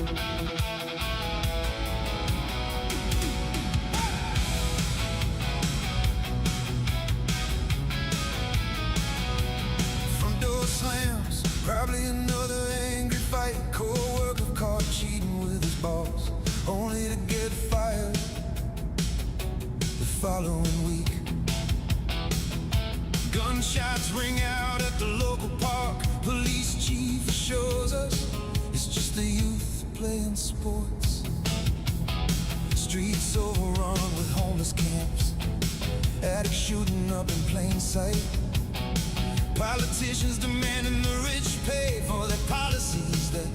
Front door slams, probably another angry fight. Co-worker caught cheating with his boss, only to get fired the following week. Gunshots ring out at the local park. Police chief assures us it's just the youth playing sports. Streets overrun with homeless camps, addicts shooting up in plain sight. Politicians demanding the rich pay for their policies that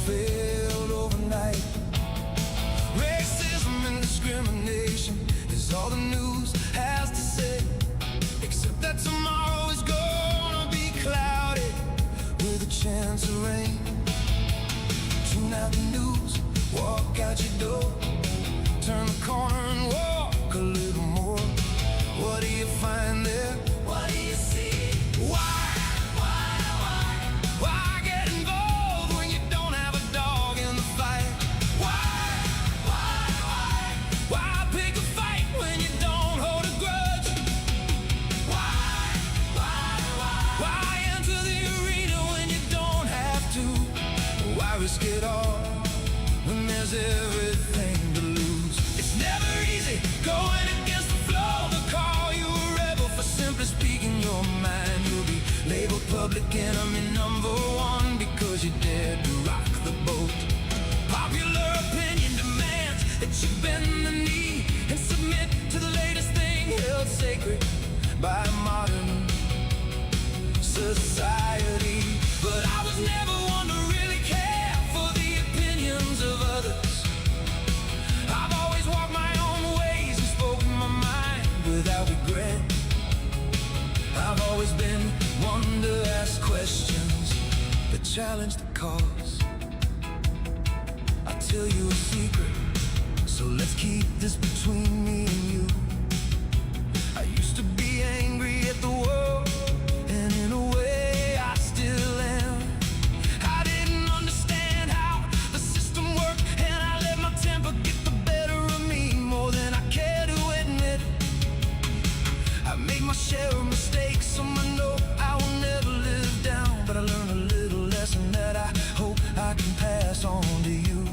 failed overnight. Racism and discrimination is all the news has to say, except that tomorrow is gonna be cloudy with a chance of rain. Tune out the news, walk out your door, turn the corner and walk a little more. What do you find there? What do you see? Why get involved when you don't have a dog in the fight? Why pick a fight when you don't hold a grudge? Why enter the arena when you don't have to? Why risk it all when there's everything to lose? It's never easy going against the flow. They'll call you a rebel for simply speaking your mind. You'll be labeled public enemy number one because you dared to rock the boat. Popular opinion demands that you bend the knee and submit to the latest thing held sacred by modern society. But I was never one to really care for the opinions of others. I've always walked my own ways and spoken my mind without regret. I've always been one to ask questions that challenge the cause. I'll tell you a secret, so let's keep this between me and you. I used to be angry at the world, and in a way I still am. I didn't understand how the system worked, and I let my temper get the better of me more than I care to admit. I made my share of mistakes, so I know I will never live down. But I learned a little lesson that I hope I can pass on to you.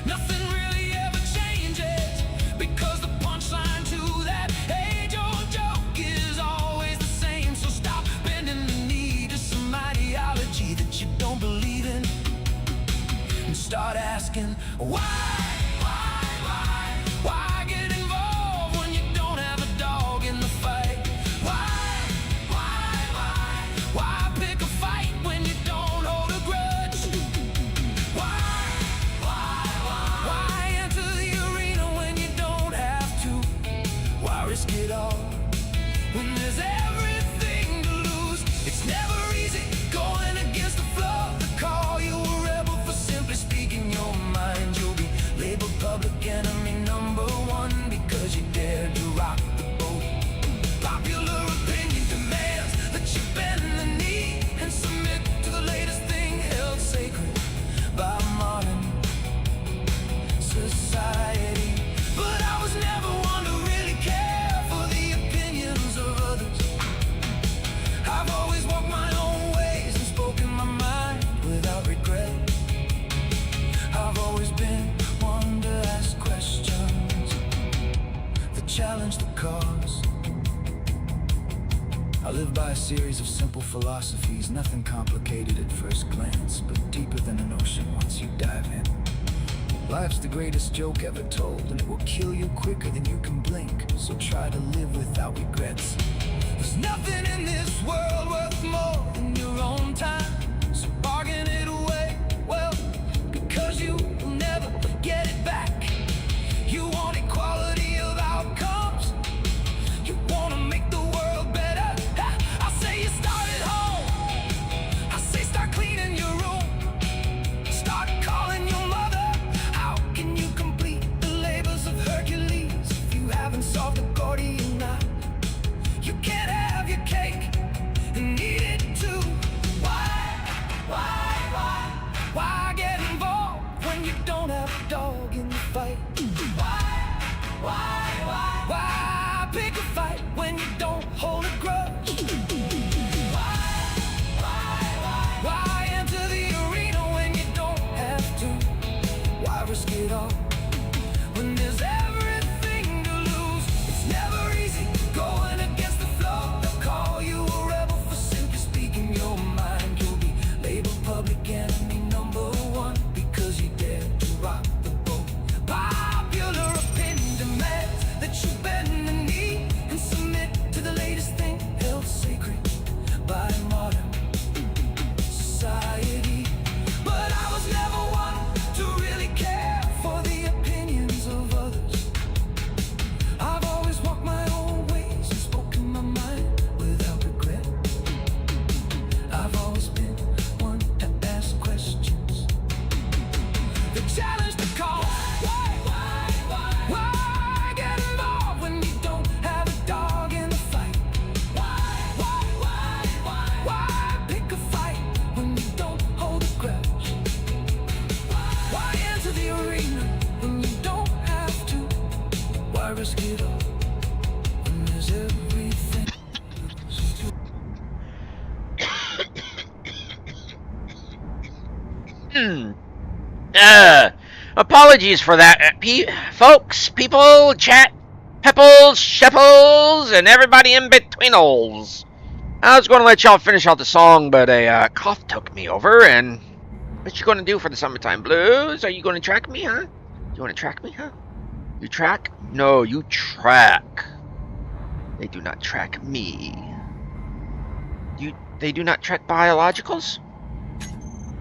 Nothing really ever changes, because the punchline to that age-old joke is always the same. So stop bending the knee to some ideology that you don't believe in, and start asking why? Why get involved when you don't have a dog in the fight? Why pick a fight when you don't hold a grudge? Why enter the arena when you don't have to? Why risk it all when there's everything to lose? It's never easy going against the flow. They call you a rebel for simply speaking your mind. You'll be labeled public enemy number one because you dared to rock the boat. Popular opinion demands that you bend the knee and submit to the latest thing held sacred by modern society. But I was never one to really care for the opinions of others. I've always walked my own ways and spoken my mind without regret. I've always been one to ask questions that challenge the cause. I live by a series of simple philosophies, nothing complicated at first glance, but deeper than an ocean once you dive in. Life's the greatest joke ever told, and it will kill you quicker than you can blink. So try to live without regrets. There's nothing in this world worth more than your own time, so bargain it away, well, because you will never get it back. You want equality of outcomes, you want to make the world better. I say you start at home, I say start cleaning your room, start calling your mother. How can you complete the labors of Hercules if you haven't solved the Gordian knot? You can't have your cake and eat it too. Why? fight? Why pick a fight when you don't hold a grudge? Why enter the arena when you don't have to? Why risk it all when there's everything to lose? It's never easy going against the flow. They'll call you a rebel for simply speaking your mind. You'll be labeled public enemy #1 because you dared to rock the boat. Popular opinion demands that you bend the knee and submit to the latest thing held sacred by modern society. But I was never one to really care for the opinions of others. I've always walked my own ways and spoken my mind without regret. I've always been one to ask questions. The challenge to call. Why get involved when you don't have a dog in the fight? Why pick a fight when you don't hold a grudge? Why enter the arena when you don't have to? Why risk it all when there's everything? Apologies for that, folks, people, chat, pepples, shepples, and everybody in betweenals. I was going to let y'all finish out the song, but a cough took me over, and what you going to do for the summertime blues? Are you going to track me, huh? You want to track me, huh? You track? No, you track. They do not track me. They do not track biologicals?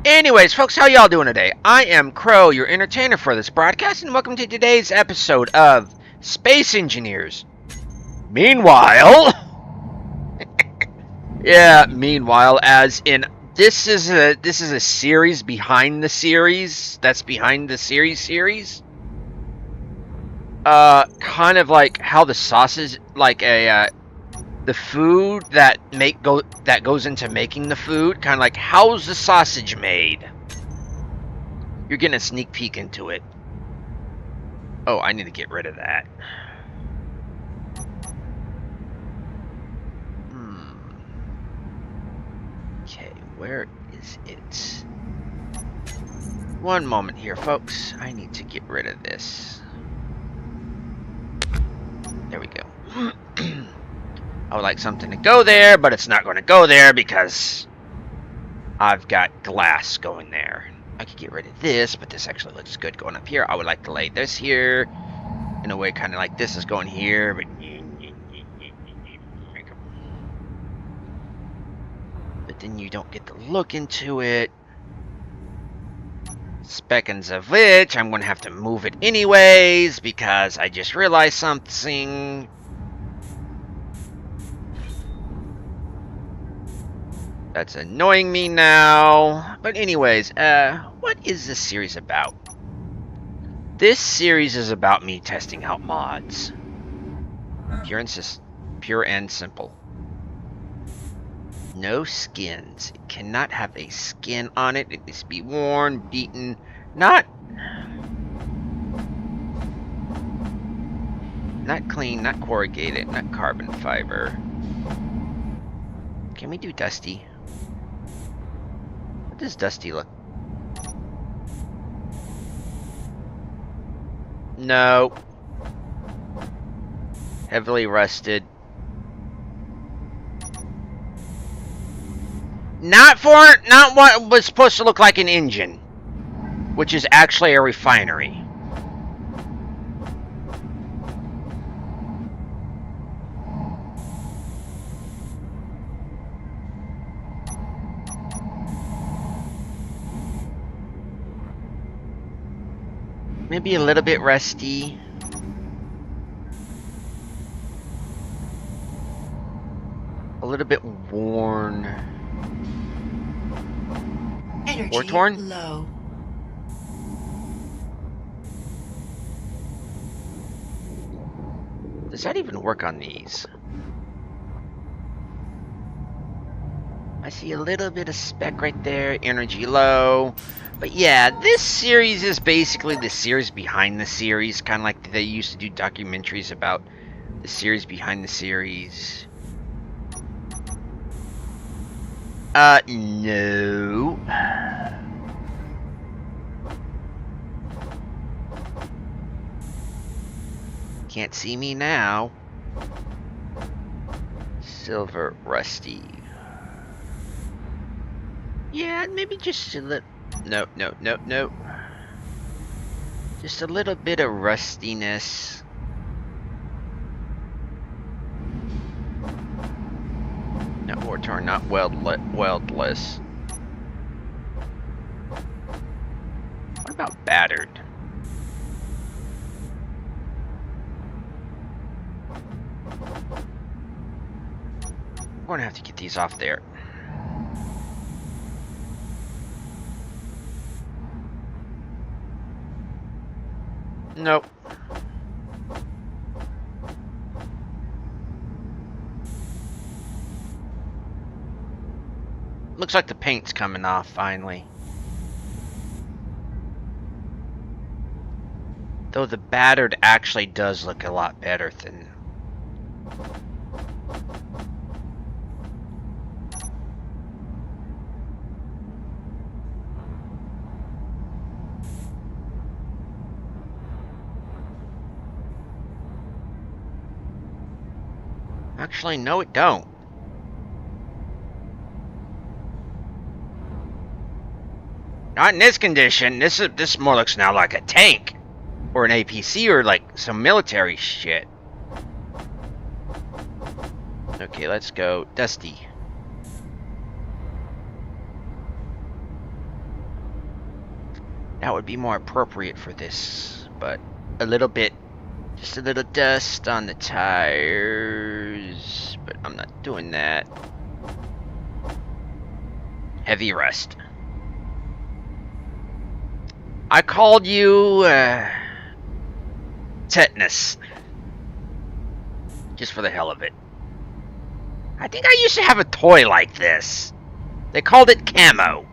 Anyways, folks, how y'all doing today? I am Crow, your entertainer for this broadcast, and welcome to today's episode of Space Engineers. Meanwhile, yeah, meanwhile, as in this is a series behind the series that's behind the series. Kind of like how the sausage, like the food that goes into making the food, kind of like how's the sausage made? You're getting a sneak peek into it. Oh, I need to get rid of that. Okay, where is it? One moment here, folks. I need to get rid of this. There we go. I would like something to go there, but it's not going to go there because I've got glass going there. I could get rid of this, but this actually looks good going up here. I would like to lay this here in a way kind of like this is going here, but then you don't get to look into it. Speckins of which I'm going to have to move it anyways because I just realized something. That's annoying me now. But anyways, what is this series about? This series is about me testing out mods. Pure and simple. No skins. It cannot have a skin on it. It needs to be worn, beaten, not clean, not corrugated, not carbon fiber. Can we do dusty? What does dusty look? No. Heavily rusted. Not what was supposed to look like an engine, which is actually a refinery. Maybe a little bit rusty. A little bit worn. Energy or torn? Low. Does that even work on these? I see a little bit of spec right there. Energy low. But yeah, this series is basically the series behind the series, kind of like they used to do documentaries about the series behind the series. No. Can't see me now. Silver rusty. Yeah, maybe just a little. No. Just a little bit of rustiness. No, or turn, not weldless. What about battered? We're gonna have to get these off there. Nope. Looks like the paint's coming off finally. Though the battered actually does look a lot better than... Actually, no it don't. Not in this condition. This more looks now like a tank. Or an APC or like some military shit. Okay, let's go. Dusty. That would be more appropriate for this. But a little bit. Just a little dust on the tires. But I'm not doing that. Heavy rust. I called you tetanus. Just for the hell of it. I think I used to have a toy like this. They called it Camo.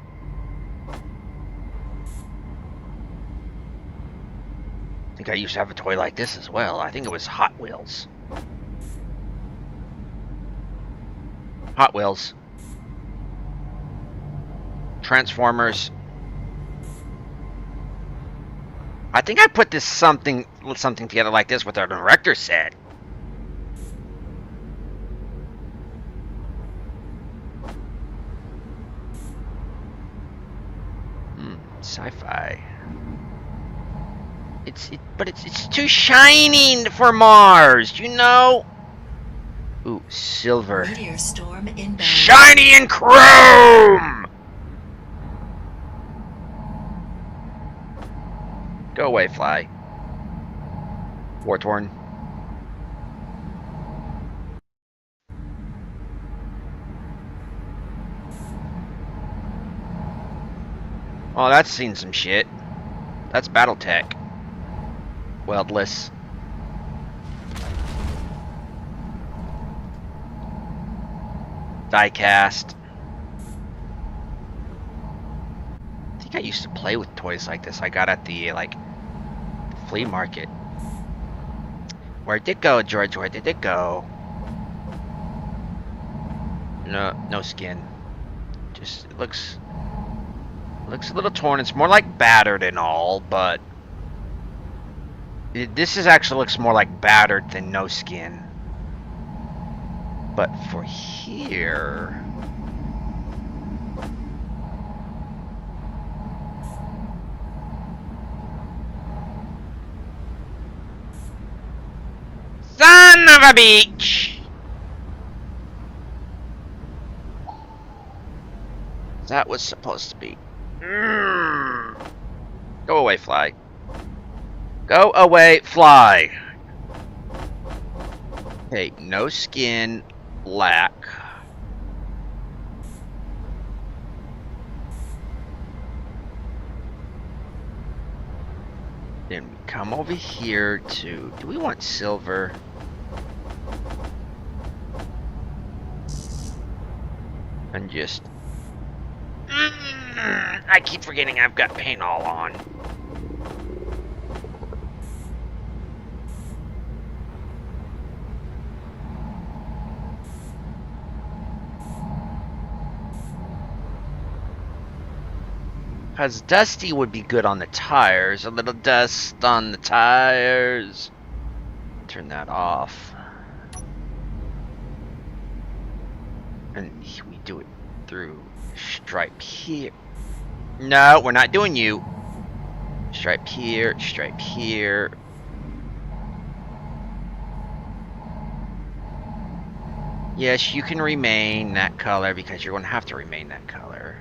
I think I used to have a toy like this as well. I think it was Hot Wheels. Hot Wheels. Transformers. I think I put this something together like this with our director set. Sci-fi. But it's too shiny for Mars, you know? Ooh, silver. Meteor storm inbound. Shiny and chrome! Go away, fly. War-torn. Oh, that's seen some shit. That's Battletech. Weldless. Diecast. I think I used to play with toys like this I got at the, flea market. Where'd it go, George? Where did it go? No skin. Just, it looks a little torn. It's more like battered and all, but this actually looks more like battered than no skin. But for here, son of a beach. That was supposed to be. Go away, fly. Go away, fly. Okay, no skin, black. Then we come over here to... Do we want silver? And just... I keep forgetting I've got paint all on. Because dusty would be good on the tires. A little dust on the tires. Turn that off. And we do it through stripe here. No, we're not doing you. Stripe here, stripe here. Yes, you can remain that color because you're going to have to remain that color.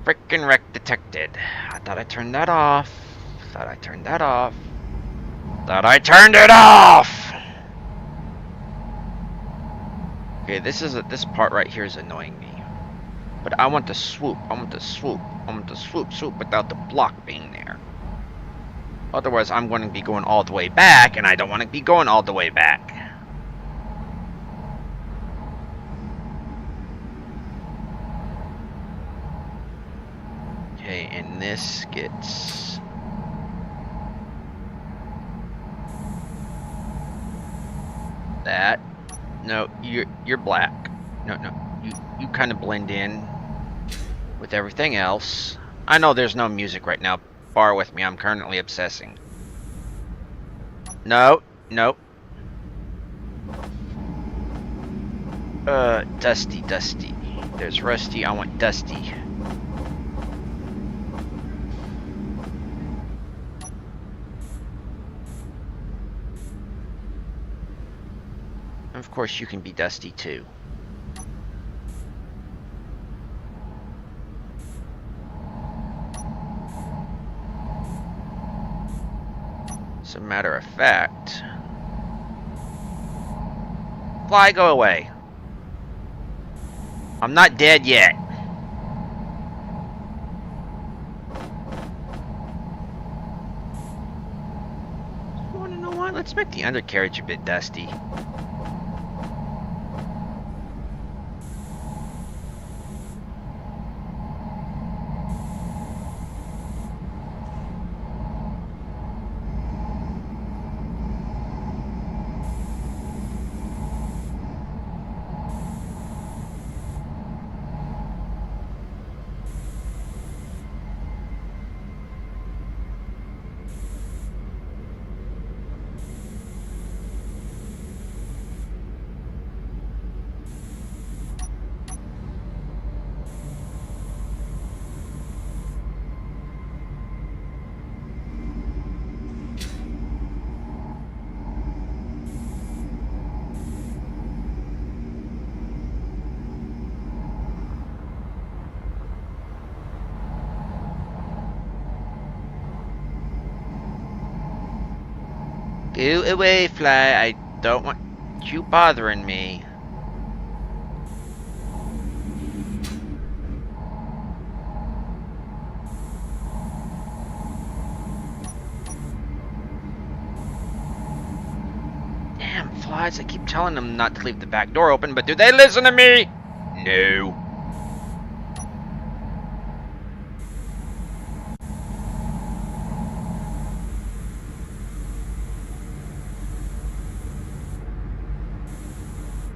Frickin' wreck detected. I thought I turned that off. Thought I turned that off. Thought I turned it off! Okay, this part right here is annoying me. But I want to swoop. I want to swoop. I want to swoop without the block being there. Otherwise, I'm going to be going all the way back, and I don't want to be going all the way back. Okay, and this gets... that. No, you're black. No, you kind of blend in with everything else. I know there's no music right now. Bar with me. I'm currently obsessing. No, nope. Dusty. There's Rusty. I want Dusty. Of course, you can be Dusty too. As a matter of fact, Fly, go away. I'm not dead yet. You wanna know what? Let's make the undercarriage a bit dusty. Go away, Fly. I don't want you bothering me. Damn, Flies. I keep telling them not to leave the back door open, but do they listen to me? No.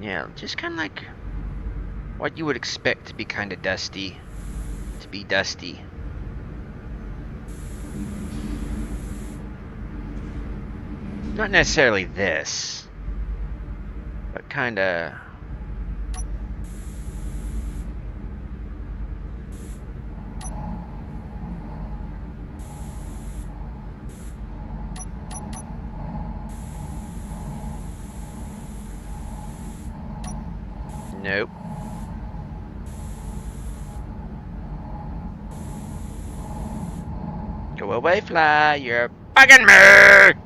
Yeah, just kind of like what you would expect to be kind of dusty. To be dusty. Not necessarily this, but kind of... Nope. Go away, Fly. You're bugging me!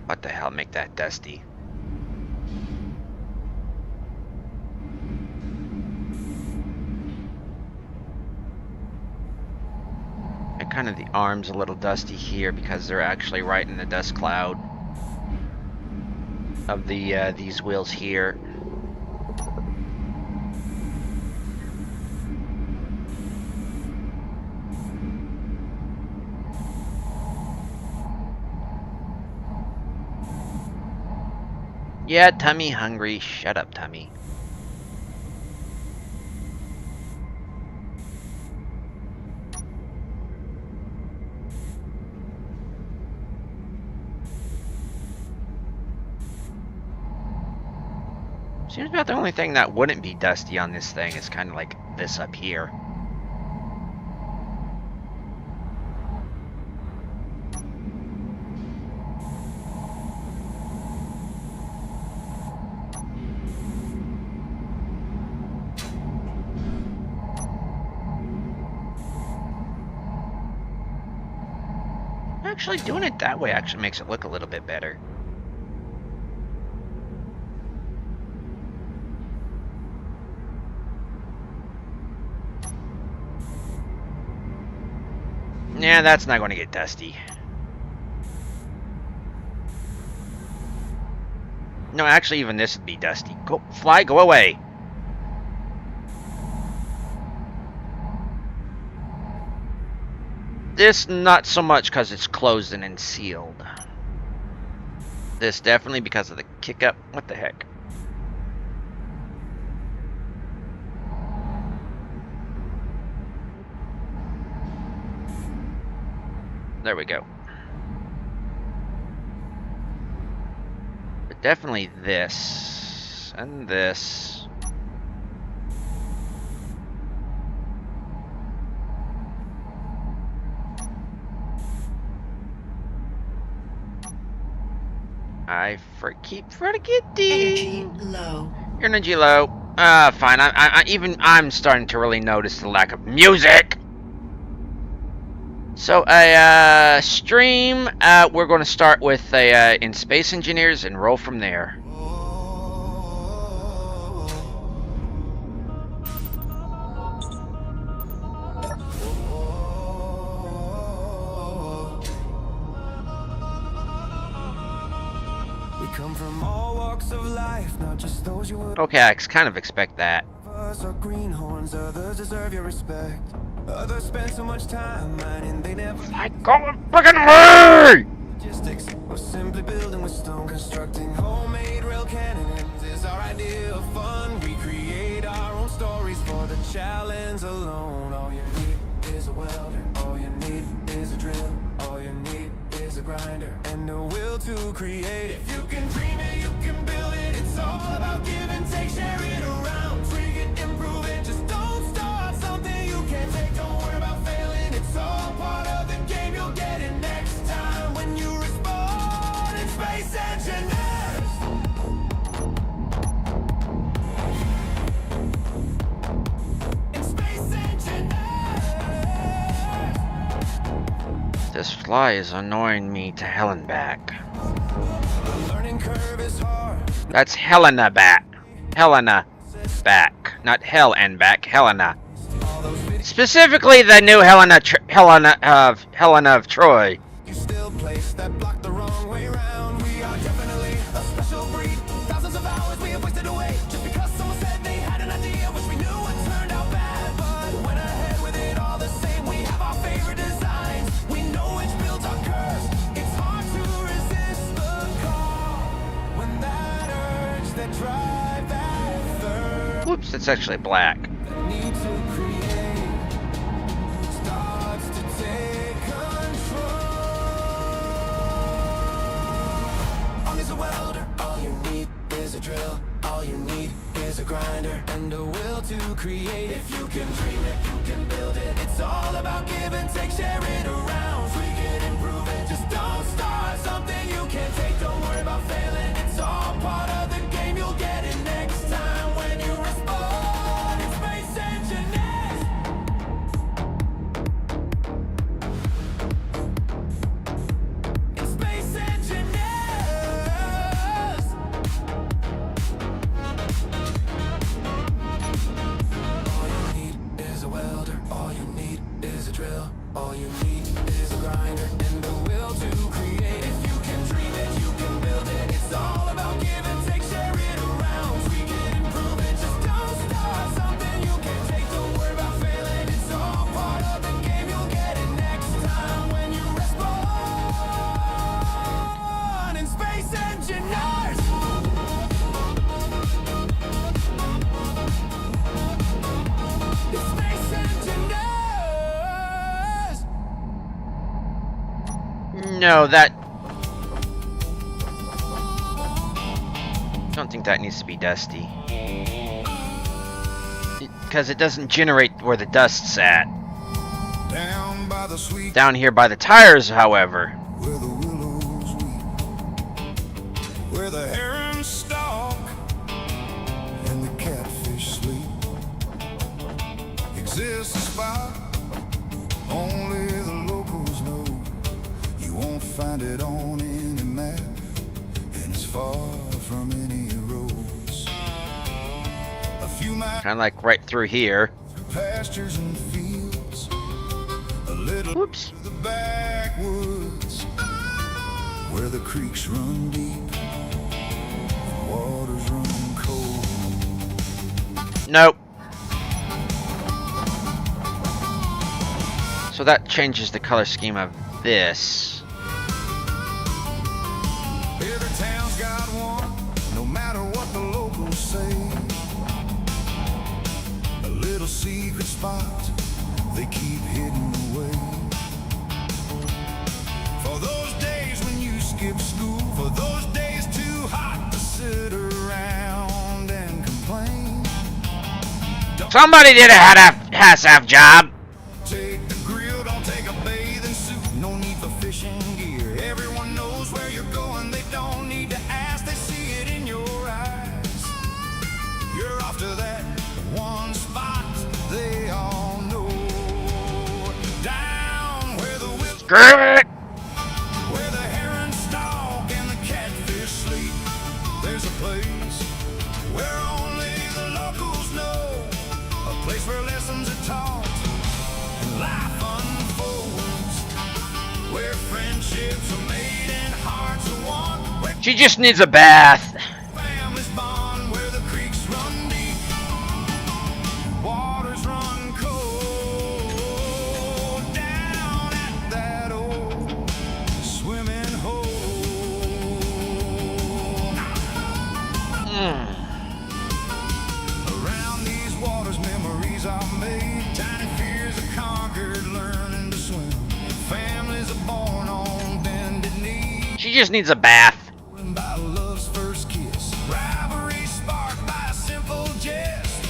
What the hell, make that dusty? kind of the arms a little dusty here because they're actually right in the dust cloud of the these wheels here. Yeah, tummy hungry. Shut up, tummy. Seems about the only thing that wouldn't be dusty on this thing is kind of like this up here. Actually, doing it that way actually makes it look a little bit better. Yeah, that's not going to get dusty. No, actually, even this would be dusty. Go, fly, go away. This, not so much because it's closed and sealed. This definitely because of the kick up. What the heck? There we go. But definitely this and this. I keep forgetting. Energy low. Your energy low. Fine. I'm starting to really notice the lack of music. So stream. We're going to start with in Space Engineers and roll from there. Come from all walks of life, not just those you would. Okay, I kind of expect that. Us are greenhorns, others deserve your respect. Others spend so much time mining, they never. I go fucking away! Logistics, or simply building with stone, constructing homemade rail cannons is our idea of fun. We create our own stories for the challenge alone. All you need is a welder, all you need is a drill, all you need is a grinder and a will to create. If you can dream it, you can build it. It's all about give and take, share it around, tweak it, improve it. Just don't start something you can't take. Don't worry about failing. It's all part of the game. You'll get it next time when you respond in Space Engineers. In Space Engineers. This fly is annoying me to hell and back. The learning curve is hard. That's Helena back. Helena back. Not hell and back. Helena. Specifically the new Helena of Troy. You still place that block the wrong way round. We are definitely a special breed. Thousands of hours we have wasted away just because someone said they had an idea which we knew it turned out bad, but went ahead with it all the same. We have our favorite designs. We know which builds our curves. It's hard to resist the call when that urge, that drive, that thirst. Whoops, it's actually black. The need to create starts to take control. All is a welder, all you need is a drill, all you need is a grinder and a will to create. If you can dream it, you can build it. It's all about give and take, share it around, tweak it, improve it. Just don't start something you can't take. Don't worry about failing. It's all part of the game. You'll get it next time when you respond. It's Space Engineers. It's Space Engineers. All you need is a welder. All you need is a drill. All you need No, that... I don't think that needs to be dusty. Because it doesn't generate where the dust's at. Down by the sweet Down here by the tires, however. where the willows weep, where the herons stalk and the catfish sleep, exists a spot only the locals know. You won't find it on any map, and it's far from any roads. A few miles Kind of like right through here. pastures and fields, a little Whoops. to the backwoods, where the creeks run deep and waters run cold. Nope. So that changes the color scheme of this. Every town's got one, no matter what the locals say. A little secret spot they keep hidden away. For those days when you skip school, for those days too hot to sit around and complain. Somebody did a half job. Take the grill, don't take a bathing suit. No need for fishing gear. Everyone knows where you're going. They don't need to ask. They see it in your eyes. You're off to that one spot they all know. Down where the Screw it. where the herons stalk and the catfish sleep. There's a place where only the locals know. A place where lessons are taught and life unfolds. Where friendships are made and hearts are one. Where She just needs a bath. families bond. Where the creeks run deep, waters run cold. Down at that old swimming hole. Around these waters, memories are made. Tiny fears are conquered, learning to swim. Families are born on bended knee. She just needs a bath. When by love's first kiss, rivalry sparked by a simple jest.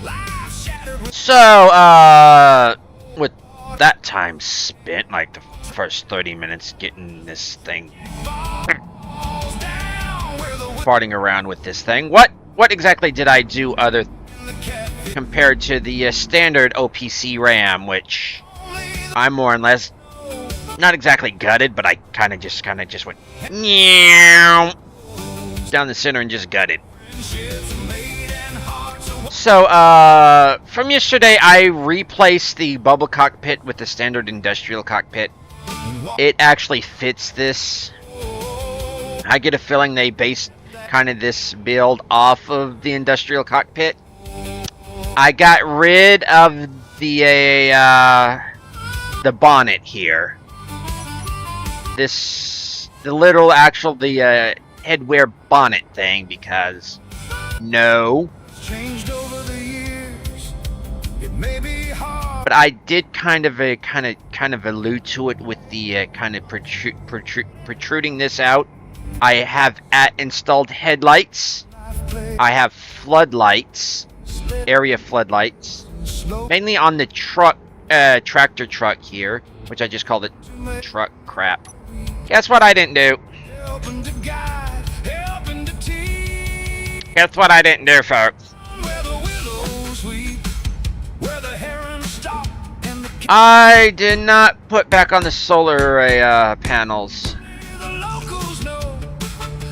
Life shattered with So, with that time spent, like the first 30 minutes getting this thing, balls down where the farting around with this thing, what exactly did I do other the catfish compared to the standard OPC RAM, which I'm more or less not exactly gutted, but I kind of just went meow down the center and just gutted. friendships are made and hearts are So, from yesterday, I replaced the bubble cockpit with the standard industrial cockpit. It actually fits this. I get a feeling they based kind of this build off of the industrial cockpit. I got rid of the bonnet here. The literal actual headwear bonnet thing, because no. changed over the years. It may be hard. But I did kind of allude to it with the kind of protruding this out. I have installed headlights. I have floodlights, area floodlights, mainly on the truck, tractor truck here, which I just called it truck crap. Guess what I didn't do? Helping to guide, helping to teach. Guess what I didn't do, folks? Where the willows weep, where the herons stalk, and the I did not put back on the solar array panels. the locals know.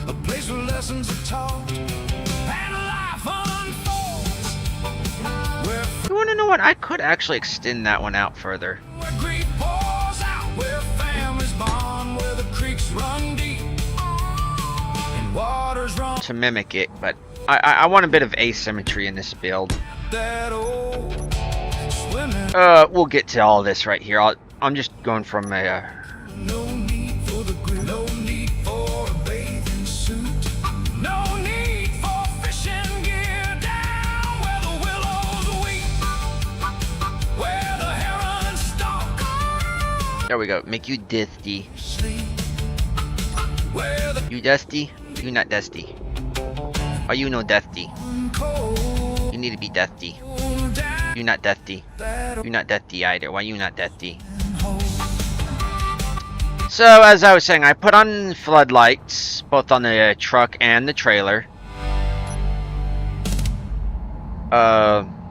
A place where lessons are taught and life unfolds. Where You want to know what? I could actually extend that one out further. where grief pours out, where families bond, where the creeks run deep and waters run. To mimic it, but I want a bit of asymmetry in this build. That old swimming. We'll get to all this right here. I'm just going from a No need for the grill, no need for a bathing suit, no need for fishing gear. Down where the willows weep, where the herons stalk, there we go. Make you dithty. sleep. where the You dusty? You not dusty. Are you no dusty? cold You need to be dusty. down You not dusty. that You not dusty either. Why you not dusty? hole. So, as I was saying, I put on floodlights, both on the truck and the trailer.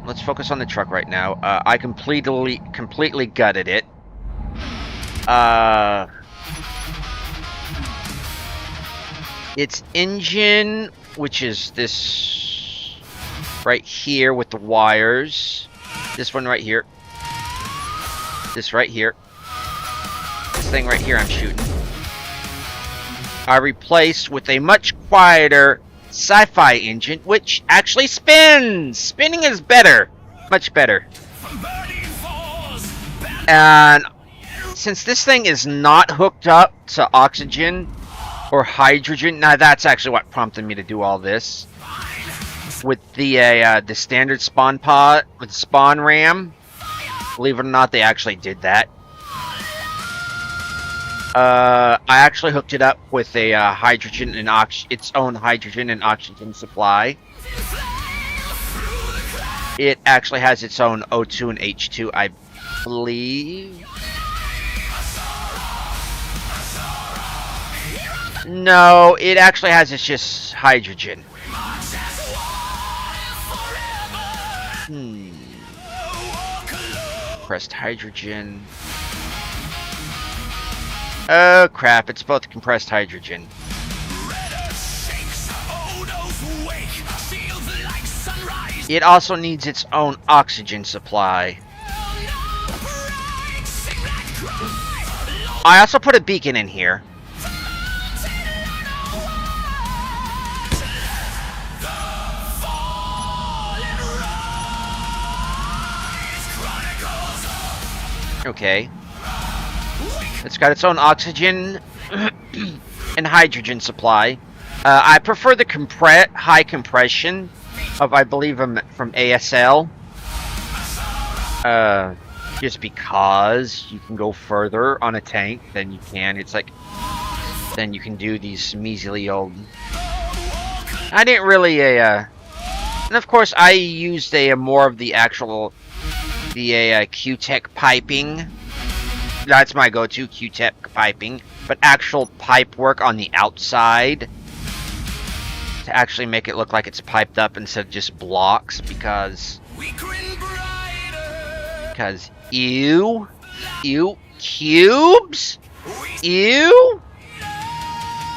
Let's focus on the truck right now. I completely gutted it. Its engine, which is this right here with the wires. This one right here. This right here. This thing right here I'm shooting. I replaced with a much quieter sci-fi engine, which actually spins! Spinning is better. Much better. And since this thing is not hooked up to oxygen or hydrogen, now that's actually what prompted me to do all this. With the standard spawn pod, with spawn ram, believe it or not, they actually did that. I actually hooked it up with a hydrogen and its own hydrogen and oxygen supply. It actually has its own O2 and H2, I believe. No, it actually has it's just hydrogen. Compressed hydrogen. Oh crap, it's both compressed hydrogen. It also needs its own oxygen supply. I also put a beacon in here. Okay. It's got its own oxygen and hydrogen supply. I prefer the high compression of, I believe, from ASL. Just because you can go further on a tank than you can. It's like, then you can do these measly old... I didn't really, and of course I used more of the actual, Q-Tech piping. That's my go-to, Q-Tech piping. But actual pipe work on the outside to actually make it look like it's piped up instead of just blocks, because ew, cubes, ew.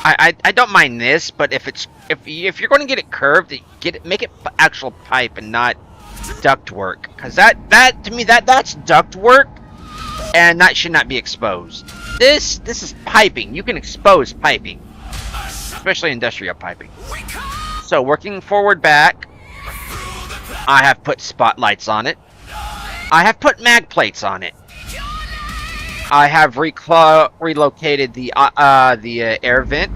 I don't mind this, but if you're going to get it curved, make it actual pipe and not duct work, because that to me that's duct work. And that should not be exposed. This is piping. You can expose piping, especially industrial piping. So working forward back, I have put spotlights on it. I have put mag plates on it. I have relocated the air vent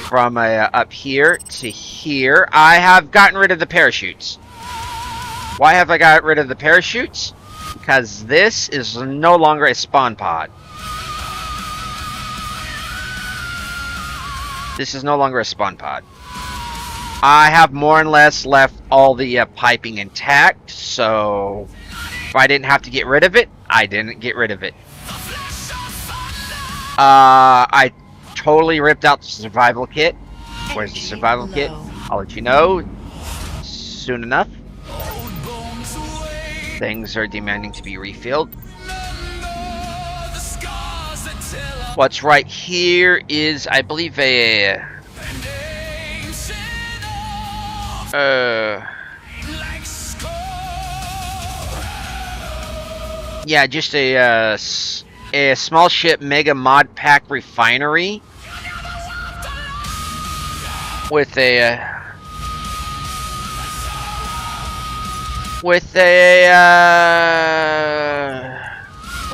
from up here to here. I have gotten rid of the parachutes. Why have I got rid of the parachutes? Because this is no longer a spawn pod. This is no longer a spawn pod. I have more or less left all the piping intact, so if I didn't have to get rid of it, I didn't get rid of it. I totally ripped out the survival kit. Where's the survival kit? I'll let you know soon enough. Things are demanding to be refilled. What's right here is, I believe, a yeah, just a small ship mega mod pack refinery with a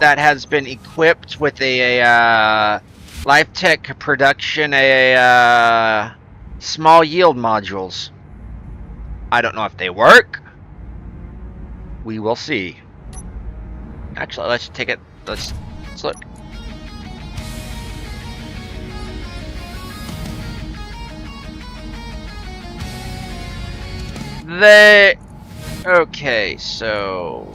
that has been equipped with a Life Tech production small yield modules. I don't know if they work. We will see. Actually, let's take it. Let's look. They... Okay, so...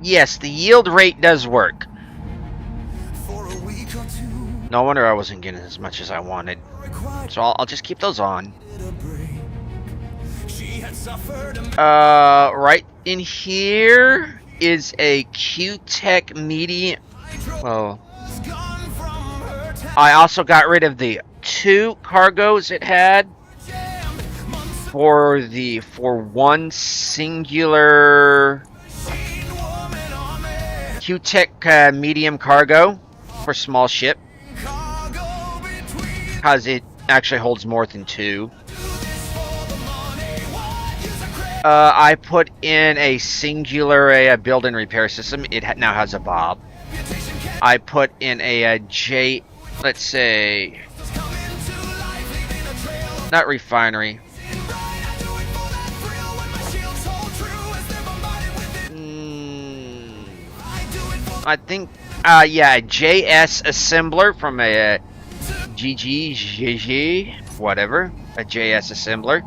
Yes, the yield rate does work. No wonder I wasn't getting as much as I wanted. So I'll just keep those on. Right in here is a Q-Tech medium. Well, I also got rid of the 2 cargos it had for one singular Q-Tech medium cargo for small ship, because it actually holds more than 2. I put in a singular build and repair system. It now has a Bob. I put in a J, let's say, not refinery. I think, yeah, a JS assembler from a GG, whatever, a JS assembler.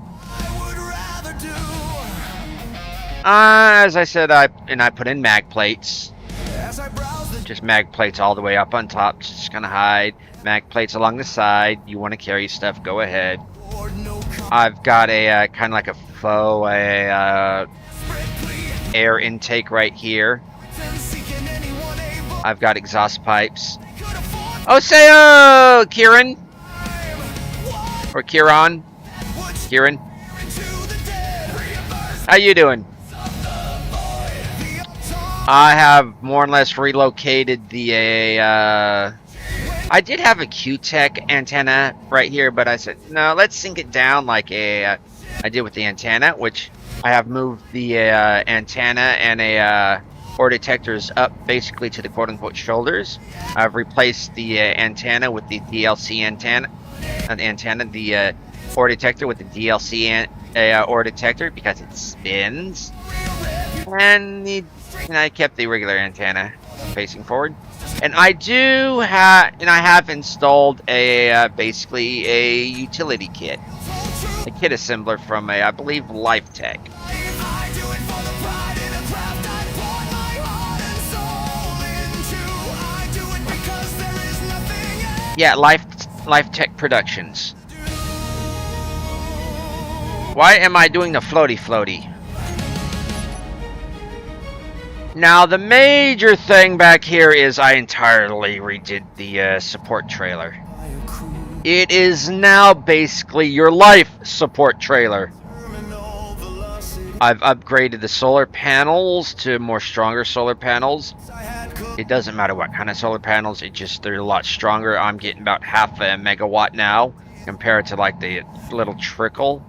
As I said, I put in mag plates. Just mag plates all the way up on top, just gonna hide. Mag plates along the side. You want to carry stuff, go ahead. I've got a kind of like a faux air intake right here. I've got exhaust pipes. Oh, say Kieran. Or Kieran. Kieran. How you doing? I have more or less relocated the I did have a Q-Tech antenna right here, but I said no, let's sink it down like I did with the antenna, which I have moved the antenna and a ore detectors up basically to the quote-unquote shoulders. I've replaced the antenna with the DLC antenna, the ore detector with the DLC ore detector because it spins, and I kept the regular antenna facing forward. And I have installed a basically a utility kit, a kit assembler from I believe LifeTech. Yeah, LifeTech Productions. Why am I doing the floaty? Now, the major thing back here is I entirely redid the support trailer. It is now basically your life support trailer. I've upgraded the solar panels to more stronger solar panels. It doesn't matter what kind of solar panels, they're a lot stronger. I'm getting about half a megawatt now compared to like the little trickle.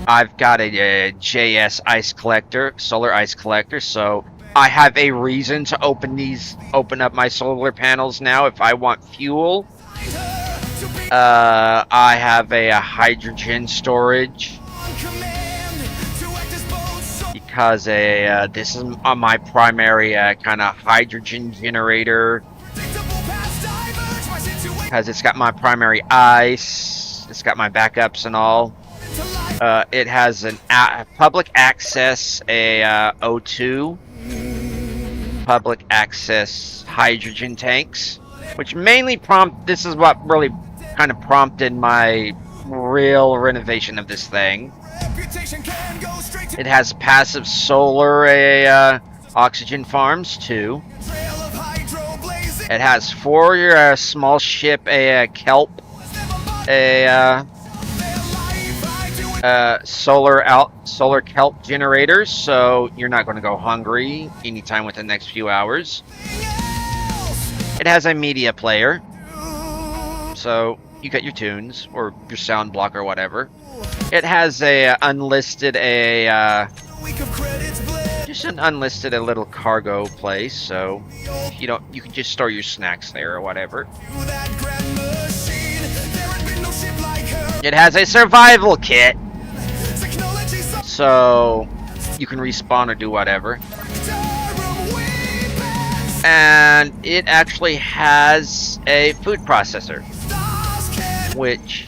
I've got a JS ice collector, solar ice collector, so I have a reason to open up my solar panels now if I want fuel. I have a hydrogen storage because this is my primary kind of hydrogen generator, because it's got my primary ice, it's got my backups and all. It has an public access O2, public access hydrogen tanks, which mainly this is what really kind of prompted my real renovation of this thing. It has passive solar oxygen farms too. It has 4 small ship kelp, solar kelp generators, so you're not going to go hungry anytime within the next few hours. It has a media player, so you got your tunes or your sound block or whatever. It has a unlisted just an unlisted little cargo place, so you can just store your snacks there or whatever. It has a survival kit, so you can respawn or do whatever. And it actually has a food processor. Which...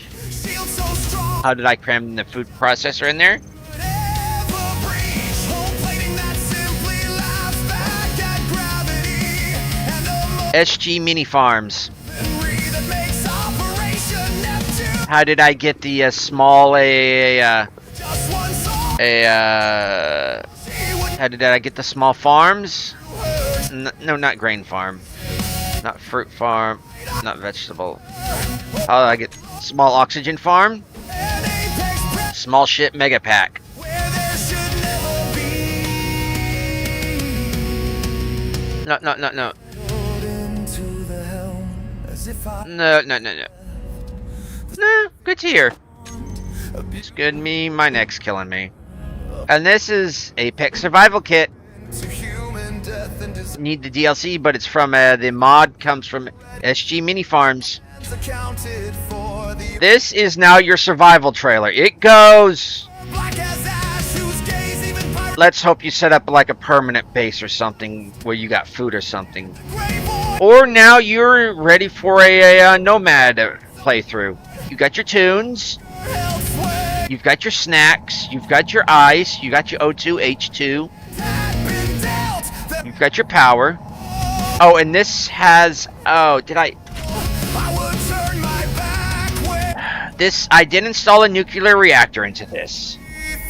How did I cram the food processor in there? SG Mini Farms. How did I get the small how did I get the small farms? No, not grain farm, not fruit farm, not vegetable. How did I get small oxygen farm? Small ship mega pack. No. No, good to hear. It's good me, my neck's killing me. And this is Apex Survival Kit. Need the DLC, but it's from the mod comes from SG Mini Farms. This is now your survival trailer. It goes... Let's hope you set up like a permanent base or something where you got food or something. Or now you're ready for a nomad playthrough. You got your tunes, you've got your snacks, you've got your ice, you got your O2, H2, you've got your power. Oh, and this has... Oh, did I... I did install a nuclear reactor into this.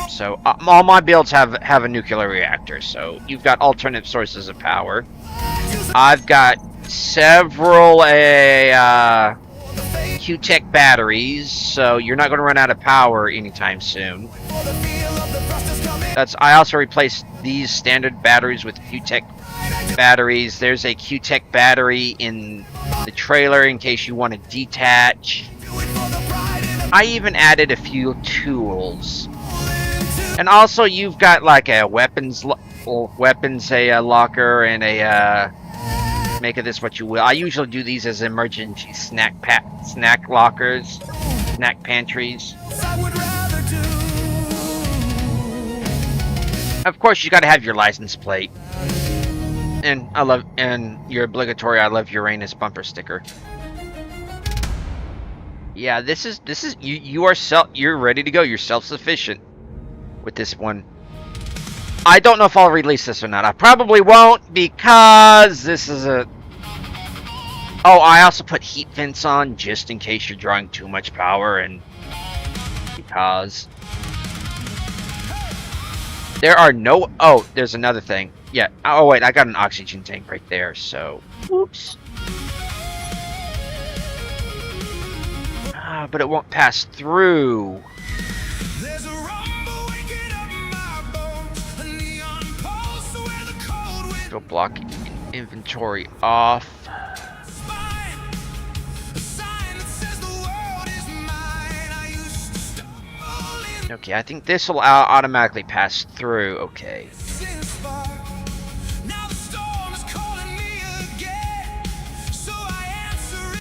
So all my builds have a nuclear reactor. So you've got alternate sources of power. I've got several Q-Tech batteries, so you're not going to run out of power anytime soon. I also replaced these standard batteries with Q-Tech batteries. There's a Q-Tech battery in the trailer in case you want to detach. I even added a few tools. And also you've got like a weapons locker and a make of this what you will. I usually do these as emergency snack lockers, snack pantries. Of course, you got to have your license plate, and your obligatory I love Uranus bumper sticker. Yeah, this is you're ready to go. You're self-sufficient with this one. I don't know if I'll release this or not. I probably won't because this is a... Oh, I also put heat vents on just in case you're drawing too much power and... Because... There are no... Oh, there's another thing. Yeah. Oh, wait. I got an oxygen tank right there, so... Whoops. But it won't pass through. Go block inventory off. Okay, I think this will automatically pass through. Okay.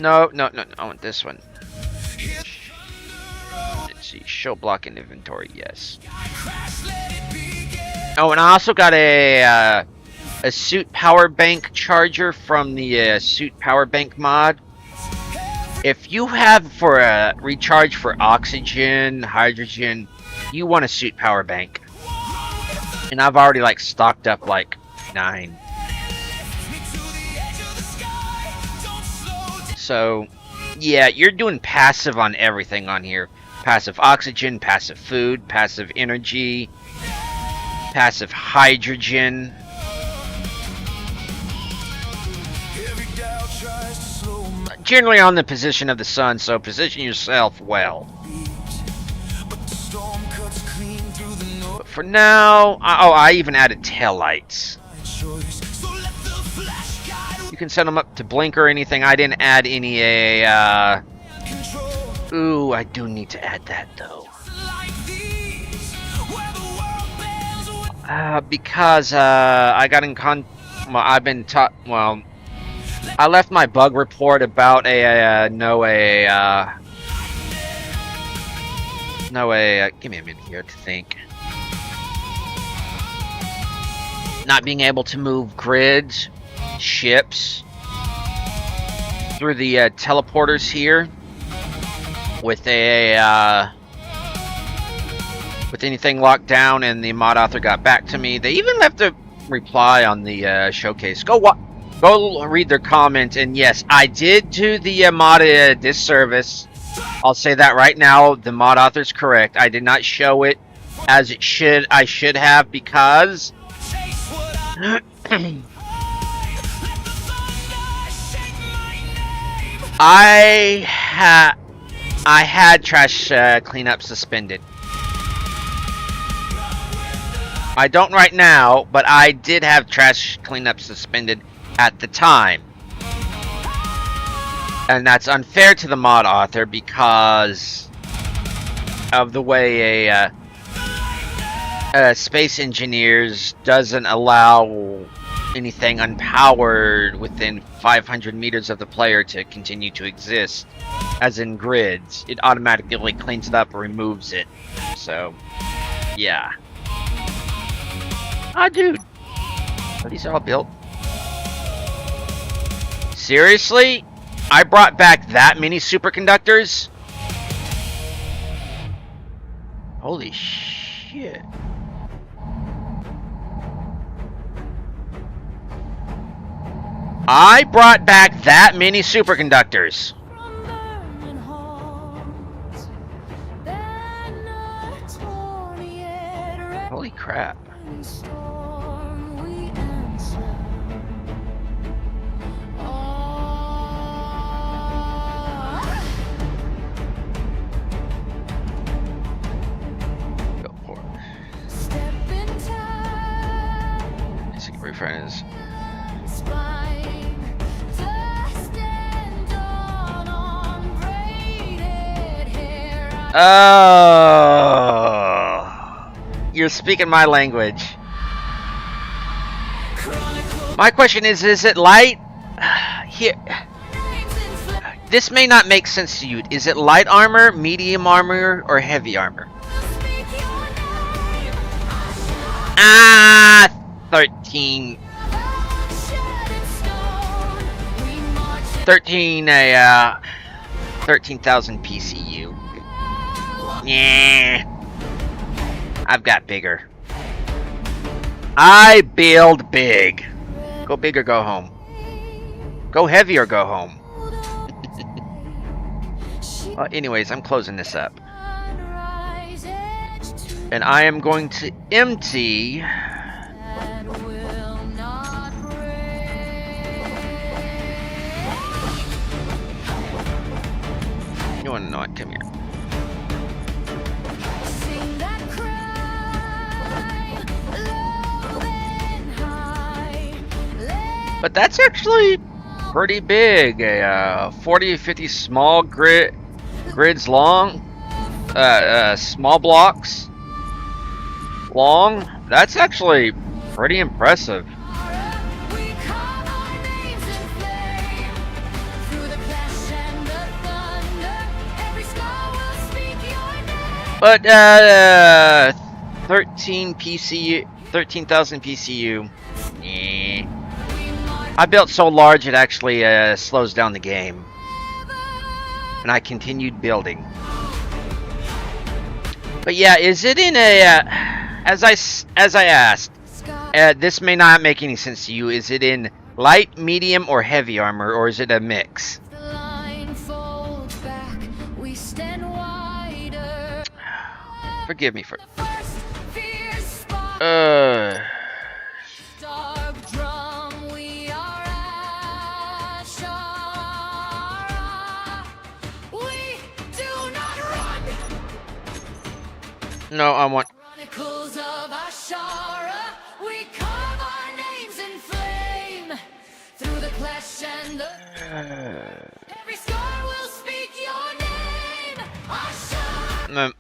No. I want this one. Let's see. Show block in inventory. Yes. Oh, and I also got a suit power bank charger from the suit power bank mod. If you have for a recharge for oxygen, hydrogen, you want a suit power bank. And I've already like stocked up like 9. So, yeah, you're doing passive on everything on here. Passive oxygen, passive food, passive energy, passive hydrogen. Generally on the position of the sun, so position yourself well. But for now, I even added tail lights. You can set them up to blink or anything. I didn't add any Ooh, I do need to add that though. Because I got in I've been taught. Well, I left my bug report about give me a minute here to think. Not being able to move grids ships through the teleporters here with anything locked down, and the mod author got back to me. They even left a reply on the showcase. Go read their comment, and yes, I did do the mod a disservice. I'll say that right now. The mod author's correct. I did not show it as it should. I should have, because I had trash cleanup suspended. I don't right now, but I did have trash cleanup suspended at the time. And that's unfair to the mod author because of the way Space Engineers doesn't allow anything unpowered within 500 meters of the player to continue to exist, as in grids. It automatically cleans it up or removes it. So, yeah. Ah, dude. Are these all built? Seriously? I brought back that many superconductors? Holy shit. I brought back that many superconductors. Holy crap. Go for it. Let's see, boyfriend is. Oh, you're speaking my language. My question is it light? Here, this may not make sense to you. Is it light armor, medium armor, or heavy armor? 13. 13,000 PCU. Yeah, I've got bigger. I build big. Go big or go home. Go heavy or go home. Well, anyways, I'm closing this up. And I am going to empty... You want to know what? Come here. But that's actually pretty big. 40 50 small grids long. Small blocks long. That's actually pretty impressive. But 13,000 PCU. I built so large it actually slows down the game, and I continued building. But yeah, is it in a as I asked? This may not make any sense to you. Is it in light, medium, or heavy armor, or is it a mix? Forgive me for. No, I want. Chronicles of Ashara, we carve our names in flame through the clash and the. Every scar will speak your name. Ashara. No.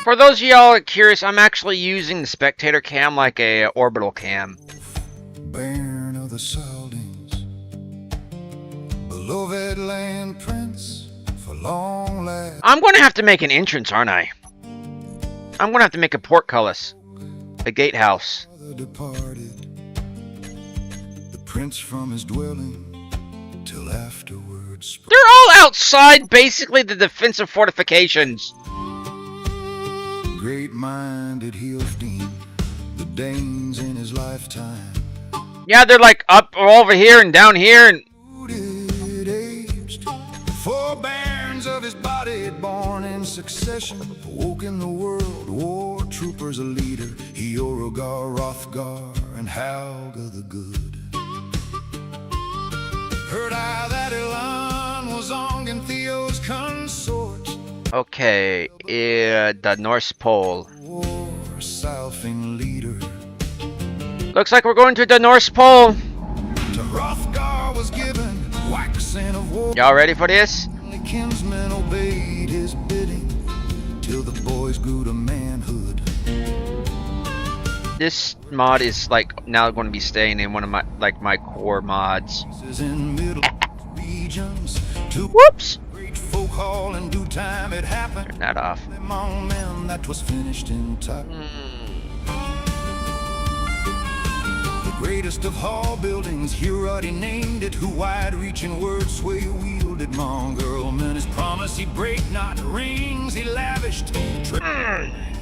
For those of y'all curious, I'm actually using the spectator cam like a orbital cam. Bairn of the Soundings, beloved land prince for long last. I'm going to have to make an entrance, aren't I? I'm going to have to make a portcullis. A gatehouse. Departed, the prince from his dwelling till afterwards. They're all outside, basically, the defensive fortifications. Great-minded Healfdene, the Danes in his lifetime. Yeah, they're like up or over here and down here and... Rooted, aged, 4 bairns of his body born in succession. Woke in the world, war troopers a leader. Eorogar, Hrothgar, and Helga the Good. Heard I that Elan was Ongentheo's consort. Okay, the North Pole. War Salfing leader. Looks like we're going to the North Pole. To Hrothgar was given waxing of war. Y'all ready for this? The kinsmen obeyed his bidding till the boys grew to manhood. This mod is like now going to be staying in one of my core mods. In middle regions, to Whoops! great folk hall in due time it happened. Turn that off. Among men that was finished in time. The greatest of hall buildings, he already named it. Who wide-reaching words sway wielded mongrel men. His promise he break not, rings he lavished.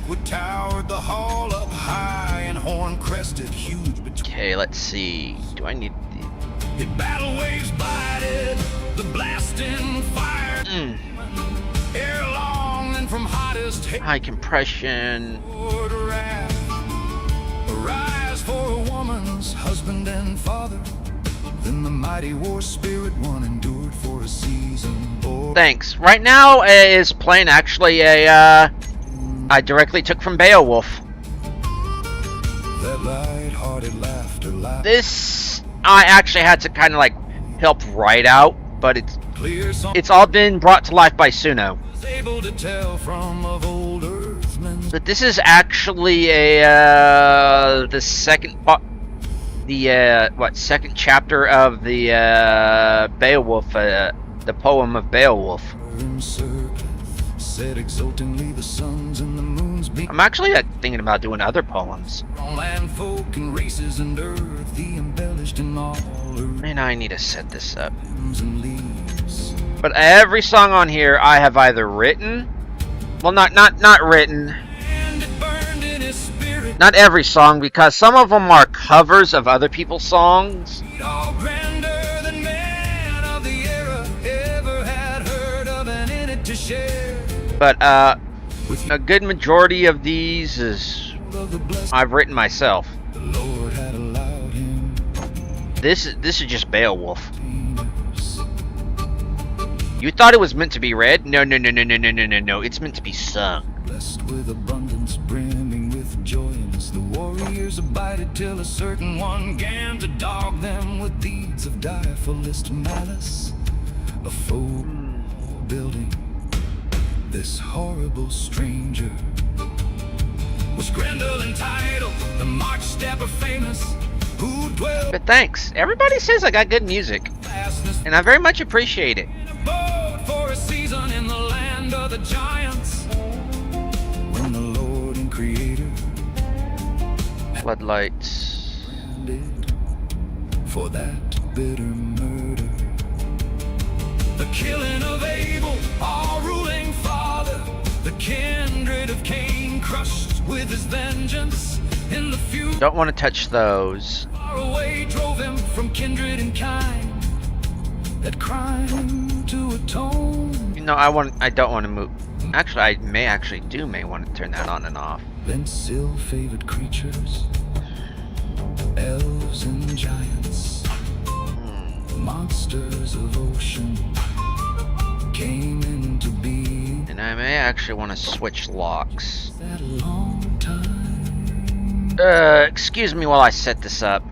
Would towered the hall up high and horn-crested, huge between. Okay, let's see. Do I need The battle waves bided, the blasting fire. Ere long and from hottest high compression? Lord wrath, arise for a woman's husband and father. Then the mighty war spirit one endured for a season. Oh, Thanks. Right now is playing actually a I directly took from Beowulf. that light-hearted laughter loud. This I actually had to kind of like help write out, but Clear song it's all been brought to life by Suno. was able to tell from of old earthmen. But this is actually a the second part, the second chapter of the Beowulf, the poem of Beowulf. Said exultingly the suns and the moons beam. I'm actually thinking about doing other poems. On land folk and races and earth, he embellished in all earth And I need to set this up. and leaves. But every song on here I have either written, well, not written, And it burned in his spirit. not every song, because some of them are covers of other people's songs. All grander than man of the era ever had heard of, and in it to share. But a good majority of these is Of the blessed I've written myself. the Lord had allowed him. This is just Beowulf. Venus. You thought it was meant to be read? No. It's meant to be sung. Blessed with abundance, brimming with joyance, the warriors abided till a certain one gan to dog them with deeds of direfulest malice. A foe building, this horrible stranger was Grendel entitled, the march stepper famous, who dwelled But thanks. Everybody says I got good music, fastness and I very much appreciate it. and abode for a season in the land of the giants. When the Lord and Creator Floodlights. branded for that bitter murder, the killing of Abel, our ruling father, the kindred of Cain crushed with his vengeance in the few Don't want to touch those. far away drove him from kindred and kind. That crime to atone, You know, I don't want to move. Actually, I may want to turn that on and off. thence ill-favored creatures, elves and giants, monsters of ocean came into being. And I may actually want to switch locks. That long time Excuse me while I set this up.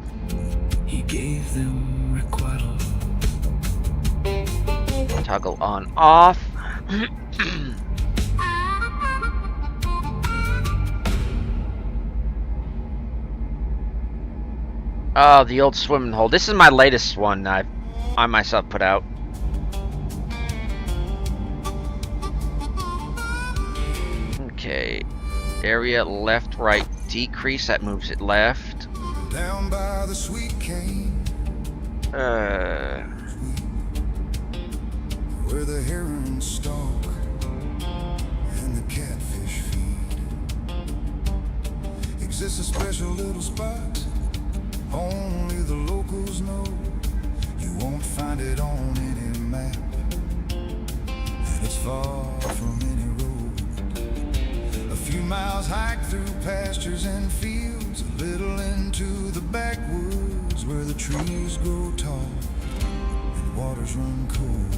he gave them requital. Toggle on off. Oh, the old swimming hole. This is my latest one I myself put out. Okay. Area left, right, decrease. That moves it left. Down by the sweet cane. Where the herons stalk and the catfish feed. Exists a special little spot only the locals know. You won't find it on any map, and it's far from any road. A few miles hike through pastures and fields, a little into the backwoods where the trees grow tall and waters run cold.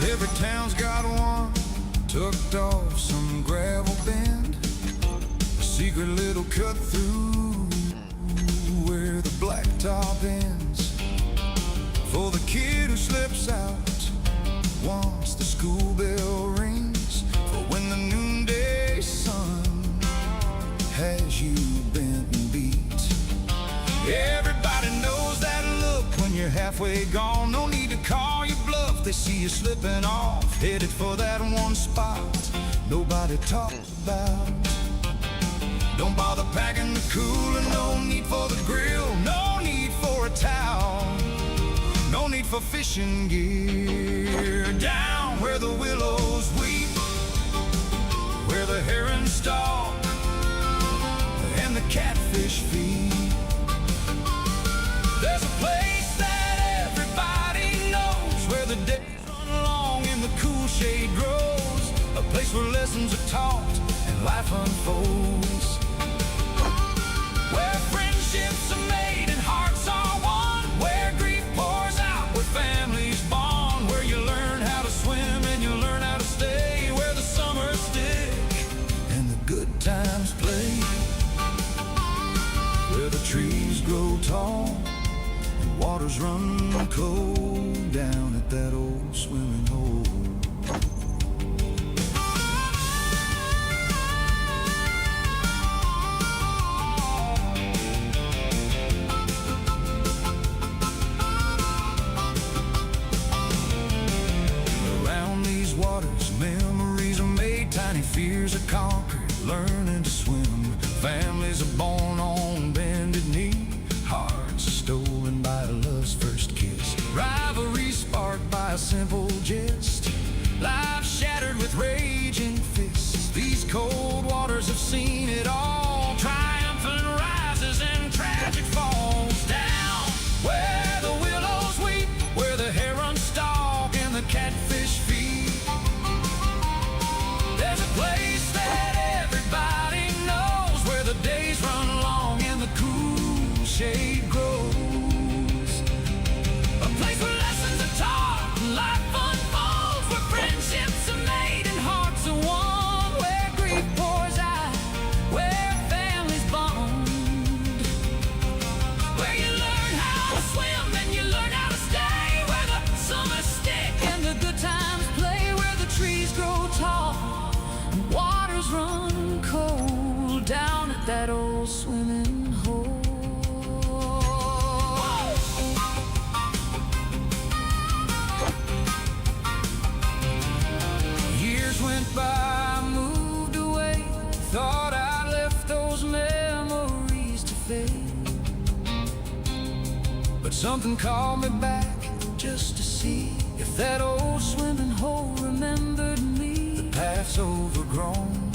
Every town's got one tucked off some gravel bend, a secret little cut through where the blacktop ends. For the kid who slips out once the school bell rings, for when the noonday sun has you bent and beat. Everybody knows that look when you're halfway gone. No need to call your bluff, they see you slipping off, headed for that one spot nobody talks about. Don't bother packing the cooler, no need for the grill, no need for a towel, no need for fishing gear. Down where the willows weep, where the herons stalk and the catfish feed. There's a place that everybody knows, where the days run long and the cool shade grows, a place where lessons are taught and life unfolds, where friendships are made and hearts are one, where grief pours out, where families bond, where you learn how to swim and you learn how to stay, where the summers stick and the good times play, where the trees grow tall, waters run cold down at that old swimming hole. Around these waters, memories are made, tiny fears are conquered, learning to swim. Families are born on bended knee, hearts are stolen by a love's first kiss, rivalry sparked by a simple jest, lives shattered with raging fists. These cold waters have seen it all, triumphant rises and tragic falls. Down where the willows weep, where the herons stalk and the catfish feed. There's a place that everybody knows, where the days run long and the cool shade grows, a place where lessons are taught and life unfolds, where friendships are made and hearts are one, where grief pours out, where families bond, where you learn how to swim and you learn how to stay, where the summers stick and the good times play, where the trees grow tall and waters run cold down at that old swimming hole. Years went by, moved away, thought I left those memories to fade, but something called me back just to see if that old swimming hole remembered me. The path's overgrown,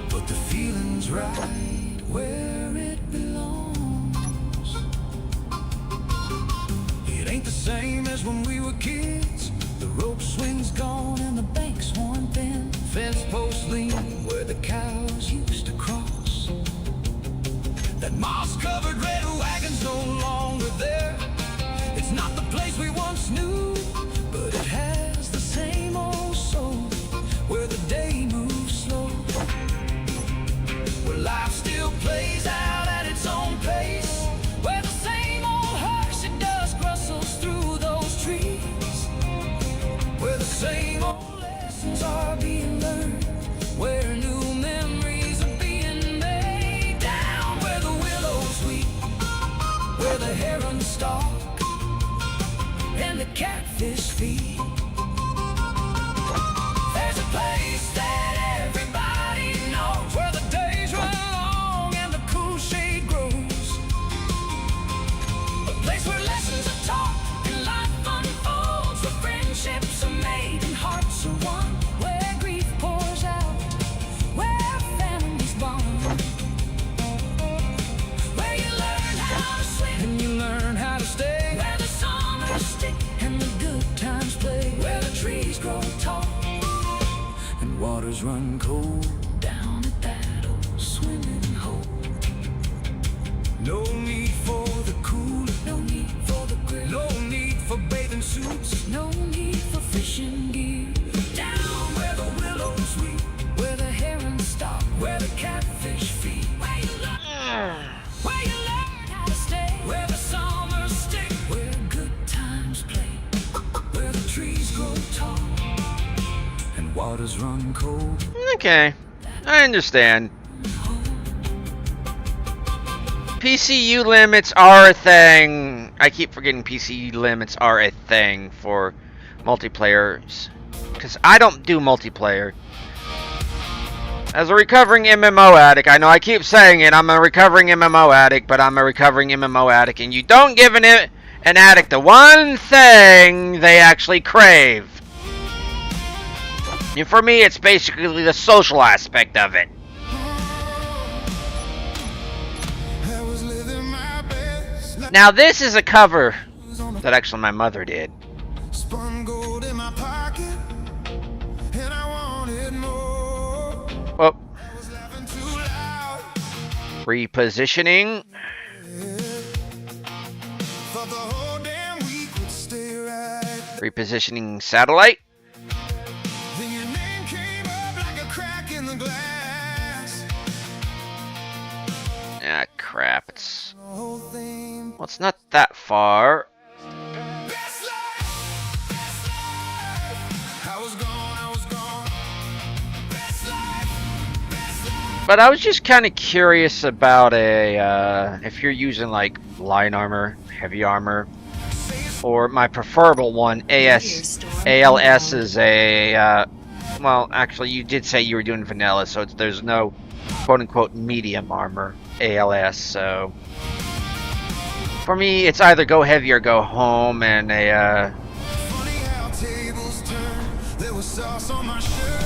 but the feeling's right where it belongs. It ain't the same as when we were kids, the rope swing's gone and the bank's worn thin, fence posts lean where the cows used to cross, that moss-covered red wagon's no longer there. It's not the place we once knew, but it has the same old soul, where the day moves slow, where life still plays out at its own pace, where the same old lessons are being learned, where new memories are being made. Down where the willows weep, where the herons stalk, and the catfish feed. There's a place that everybody knows, where the days run long and the cool shade grows. A place where lessons are taught and life unfolds, where friendships are made and hearts are won, where grief pours out, where families bond, where you learn how to swim and you learn how to stay, where the summers stick and the good times play, where the trees grow tall and waters run cold. Down at that old swimming hole. No need for the cooler, no need for the grill, no need for bathing suits, no need for fishing gear. Down where the willows weep, where the herons stop, where the catfish feed, where you learn how to stay, where the summers stick, where good times play, where the trees grow tall and waters run cold. Okay, I understand. PCU limits are a thing. I keep forgetting PCU limits are a thing for multiplayers, because I don't do multiplayer. As a recovering MMO addict, I know I keep saying it, I'm a recovering MMO addict, but I'm a recovering MMO addict, and you don't give an addict the one thing they actually crave. And for me, it's basically the social aspect of it. Now, this is a cover that actually my mother did. Spun gold in my pocket, and I wanted more. Oh, I was laughing too loud. repositioning. Thought the whole damn week would stay right. Repositioning satellite. Then your name came up like a crack in the glass. Ah, crap. It's, The whole thing. well, it's not that far. Best life, best life. I was gone. Best life. But I was just kind of curious about if you're using like line armor, heavy armor, or my preferable one, ALS is a, well, actually you did say you were doing vanilla, so there's no quote-unquote medium armor, ALS, so for me it's either go heavy or go home, and a, Funny how tables turn. There was sauce on my shirt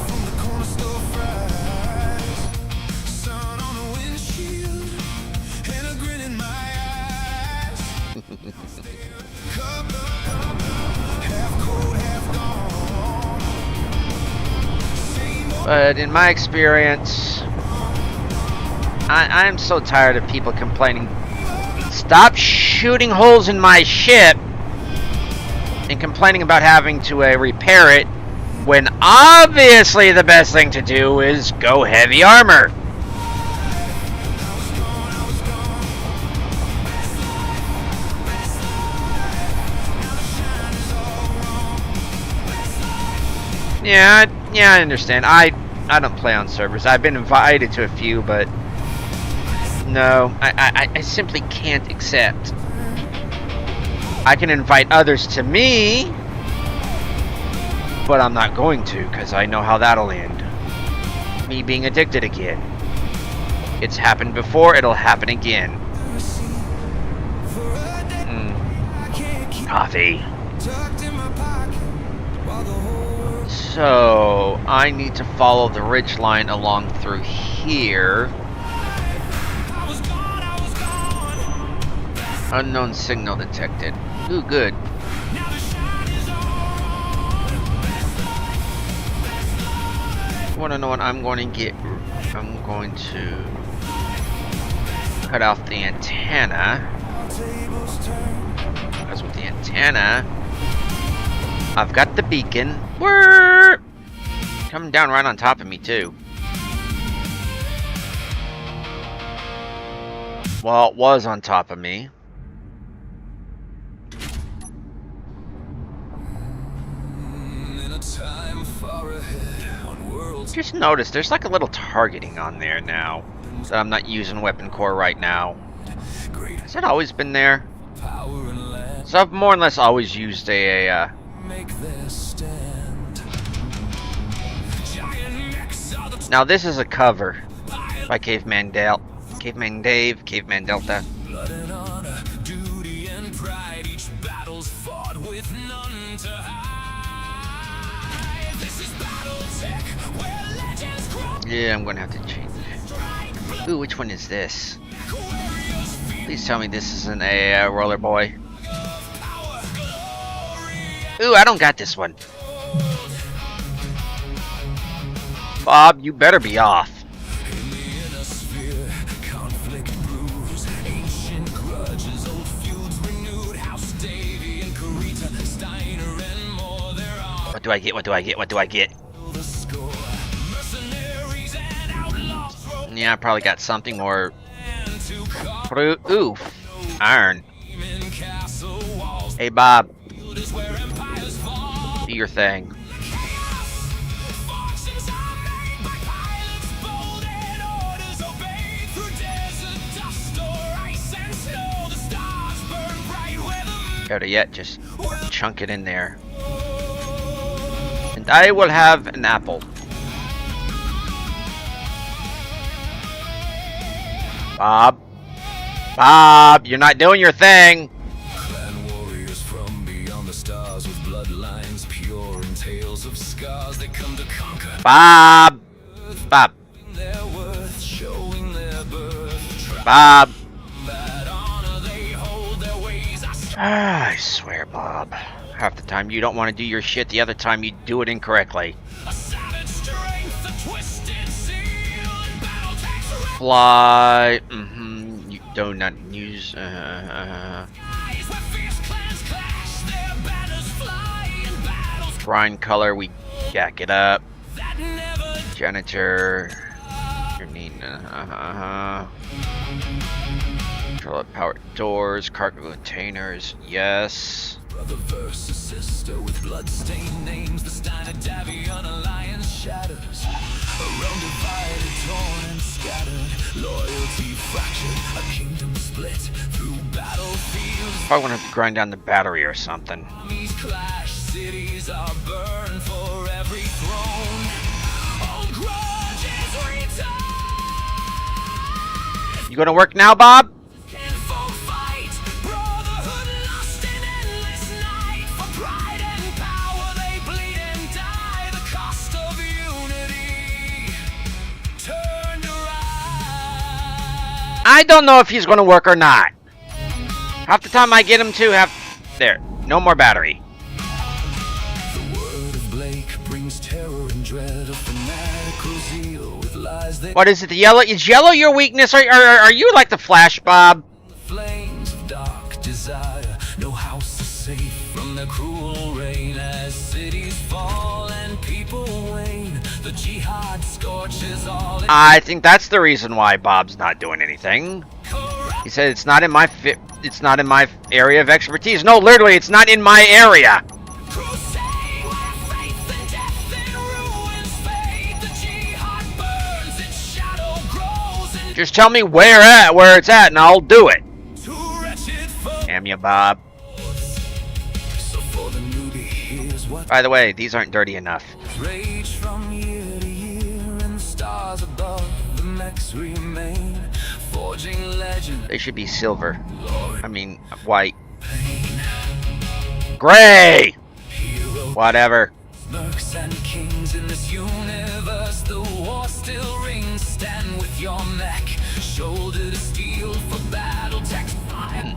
from the corner store fries. Sun on the windshield and a grin in my eyes. Cup up, half cold, half gone. Same old but in my experience, I'm so tired of people complaining. Stop shooting holes in my ship and complaining about having to repair it, when obviously the best thing to do is go heavy armor. Yeah, I understand. I don't play on servers. I've been invited to a few, but no, I simply can't accept. I can invite others to me, but I'm not going to, because I know how that'll end. Me being addicted again. It's happened before, it'll happen again. Coffee. tucked in my pocket while the whole So, I need to follow the ridge line along through here. I was gone. Unknown signal detected. Ooh, good. Now the shine is on. Want to know what I'm going to get? I'm going to cut off the antenna. Tables turn. Because with the antenna, I've got the beacon. Whirr! Coming down right on top of me, too. Well, it was on top of me. In a time far ahead on worlds. Just notice there's like a little targeting on there now. That I'm not using weapon core right now. Great Has it always been there? power and land So I've more or less always used a make their stand. Giant mechs are the now this is a cover by Caveman Dave, Caveman Delta. blood and honor, duty and pride. Each battle's fought with none to hide. This is BattleTech, where legends grow. Yeah, I'm gonna have to change. Ooh, which one is this? Please tell me this isn't a roller boy. Ooh, I don't got this one. Bob, you better be off. In the inner sphere, conflict brews, ancient grudges, old feuds renewed. House Davy and Karita, Steiner and more. There are What do I get? What do I get? What do I get? the score. Mercenaries and outlaws throw Yeah, I probably got something more. and to call. Ooh, iron. In castle walls, Hey, Bob, build is where empires fall. do your thing. Fortunes are made by pilots bold and orders obeyed through desert dust or ice and snow. The stars burn bright where the Better yet, just chunk it in there. And I will have an apple. Bob. Bob, you're not doing your thing. clan warriors from beyond the stars with bloodlines pure and tales of scars. They come to conquer Bob. Bob. their worth, showing their birth. Bob. Bad honor they hold their ways. I swear, Bob. Half the time you don't want to do your shit, the other time you do it incorrectly. A savage strength, a twisted seal, and BattleTech's Fly. You do not use. rise where fierce clans clash. Their banners fly in battles Brine color, we jack it up. that never Janitor. Your need. Control power doors, cargo containers. Yes. brother versus sister with blood-stained names. The Steiner Davion alliance shatters. A realm divided, torn and scattered. Loyalty fractured, a kingdom split through battlefields. Probably want to have to grind down the battery or something. Armies clash, cities are burned for every throne. Old grudges return. You gonna work now, Bob? In full fight, brotherhood lost in endless night. For pride and power they bleed and die. The cost of unity turned to rise. I don't know if he's gonna work or not. Half the time I get him to have. There. No more battery. The word of Blake brings terror and dread. A fanatical zeal with lies that What is it? The yellow? Is yellow your weakness? Are you like the Flash, Bob? flames of dark desire. No house is safe from their cruel reign. As cities fall and people wane, the jihad scorches all. I think that's the reason why Bob's not doing anything. He said it's not in my it's not in my area of expertise. No, literally, it's not in my area. Crusade where faith and death and ruins fade. The jihad burns, its shadow grows, and Just tell me where it's at, and I'll do it. too wretched for Damn you, Bob. so for the newbie, here's what By the way, these aren't dirty enough. rage from year to year, and the stars above the mechs remain, forging legend. They should be silver. I mean, white. Pain, Gray! hero Whatever. mercs and kings in this universe. The war still rings. Stand with your mech, shoulder to steel for BattleTech's fire.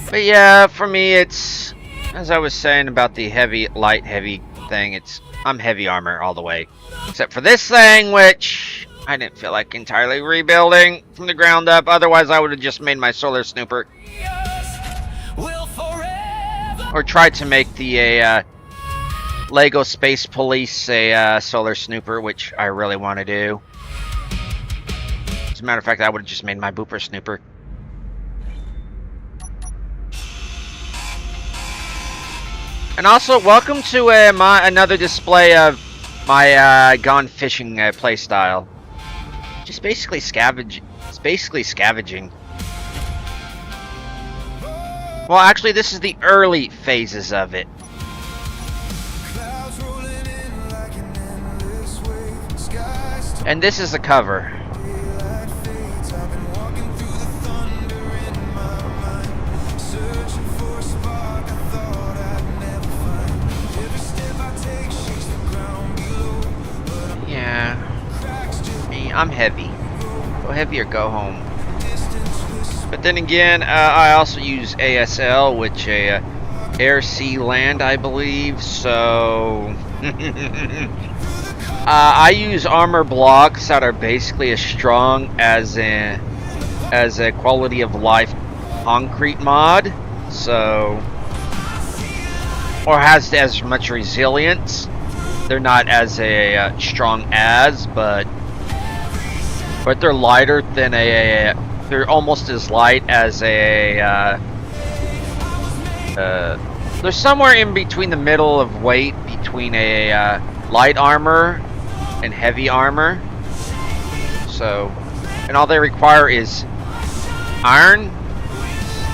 But yeah, for me, it's, as I was saying about the heavy, light, heavy thing, I'm heavy armor all the way. Except for this thing, which I didn't feel like entirely rebuilding from the ground up. Otherwise, I would have just made my solar snooper. Will forever Or tried to make the Lego Space Police a solar snooper, which I really want to do. As a matter of fact, I would have just made my booper snooper. And also, welcome to another display of my gone fishing playstyle. Just basically scavenge. It's basically scavenging. Well, actually, this is the early phases of it. And this is the cover. Yeah. Me, I'm heavy. Go heavy or go home. But then again, I also use ASL, which air, sea, land, I believe. So I use armor blocks that are basically as strong as a quality of life concrete mod. So, or has as much resilience. They're not as strong as, but they're lighter than they're almost as light as they're somewhere in between the middle of weight between a light armor and heavy armor. So, and all they require is iron.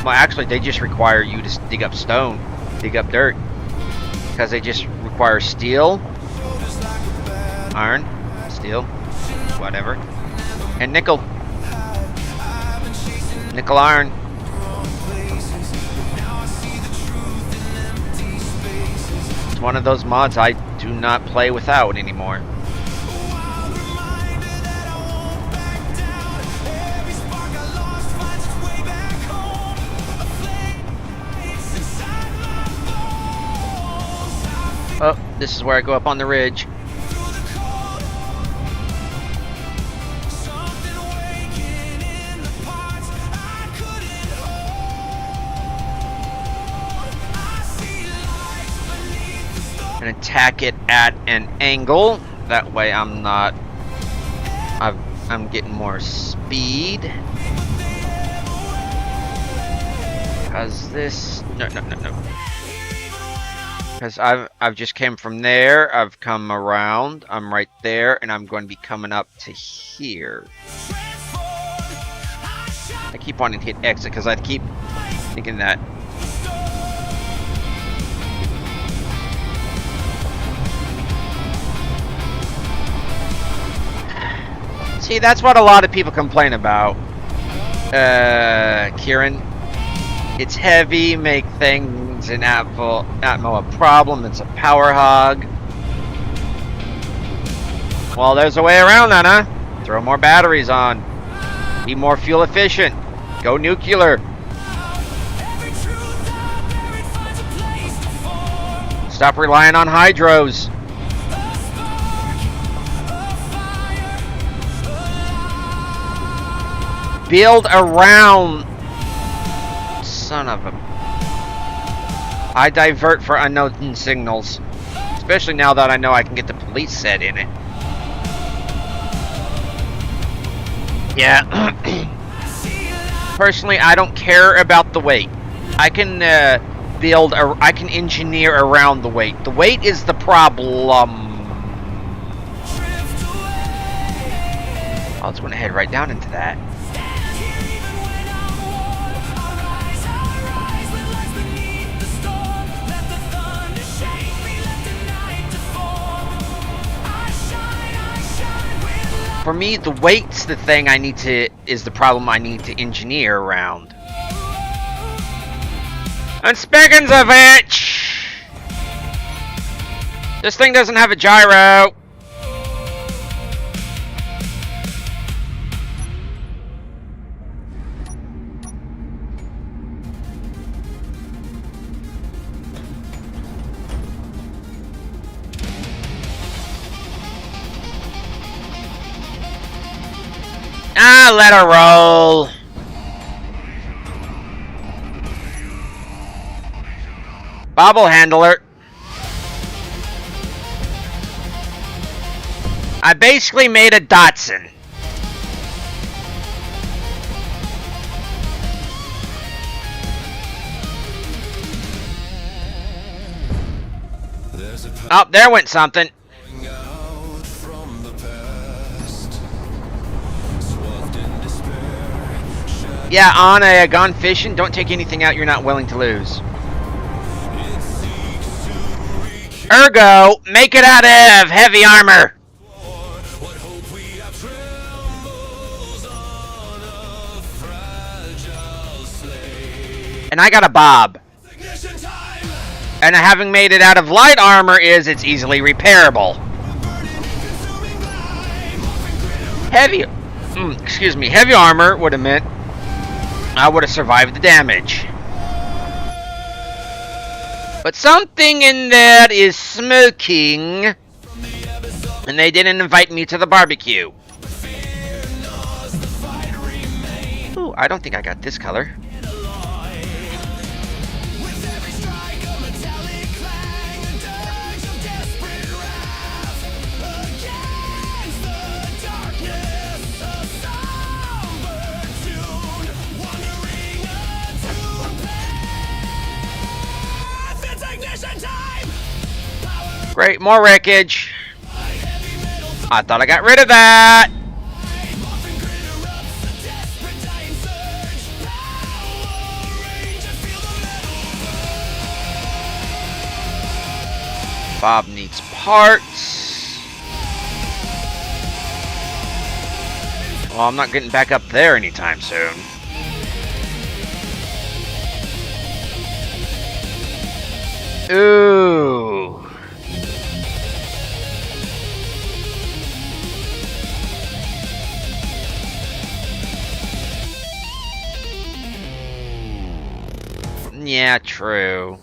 Well, actually, they just require you to dig up stone, dig up dirt, because they just require steel, iron, steel, whatever, and nickel. Nickel iron. It's one of those mods I do not play without anymore. Oh, this is where I go up on the ridge. And attack it at an angle. That way I'm getting more speed. Cause this no. Because I've just came from there, I've come around, I'm right there, and I'm going to be coming up to here. I keep wanting to hit exit because I keep thinking that. See, that's what a lot of people complain about, Kieran. It's heavy, make things in Atmo a problem, it's a power hog. Well, there's a way around that, huh? Throw more batteries on. Be more fuel efficient. Go nuclear. Stop relying on hydros. Build around. Son of a... I divert for unknown signals. Especially now that I know I can get the police set in it. Yeah. Personally, I don't care about the weight. I can I can engineer around the weight. The weight is the problem. I was going to head right down into that. For me, the weight's the thing is the problem I need to engineer around. And speaking of which, this thing doesn't have a gyro. Ah, let her roll. Bobble handler. I basically made a Datsun. Oh, there went something. out from the past, swathed in despair. Yeah, on a gone fishing, don't take anything out you're not willing to lose. It seeks to reach Ergo, make it out of heavy armor. what hope we have trembles on a fragile slate. And I got a bob. Ignition time, And having made it out of light armor is it's easily repairable. burning, consuming flame, often greater. Heavy armor would have meant I would have survived the damage. But something in that is smoking, and they didn't invite me to the barbecue. Ooh, I don't think I got this color. With every strike, a metallic clang, a dirge of desperate wrath. Against the darkness, a somber tune, wandering unto path. It's ignition time! Power Great, more wreckage. heavy metal I thought I got rid of that. flame, often grit erupts, a desperate dying surge. Power Rangers feel the metal. Bob needs parts. Well, I'm not getting back up there anytime soon. Ooh. Yeah, true.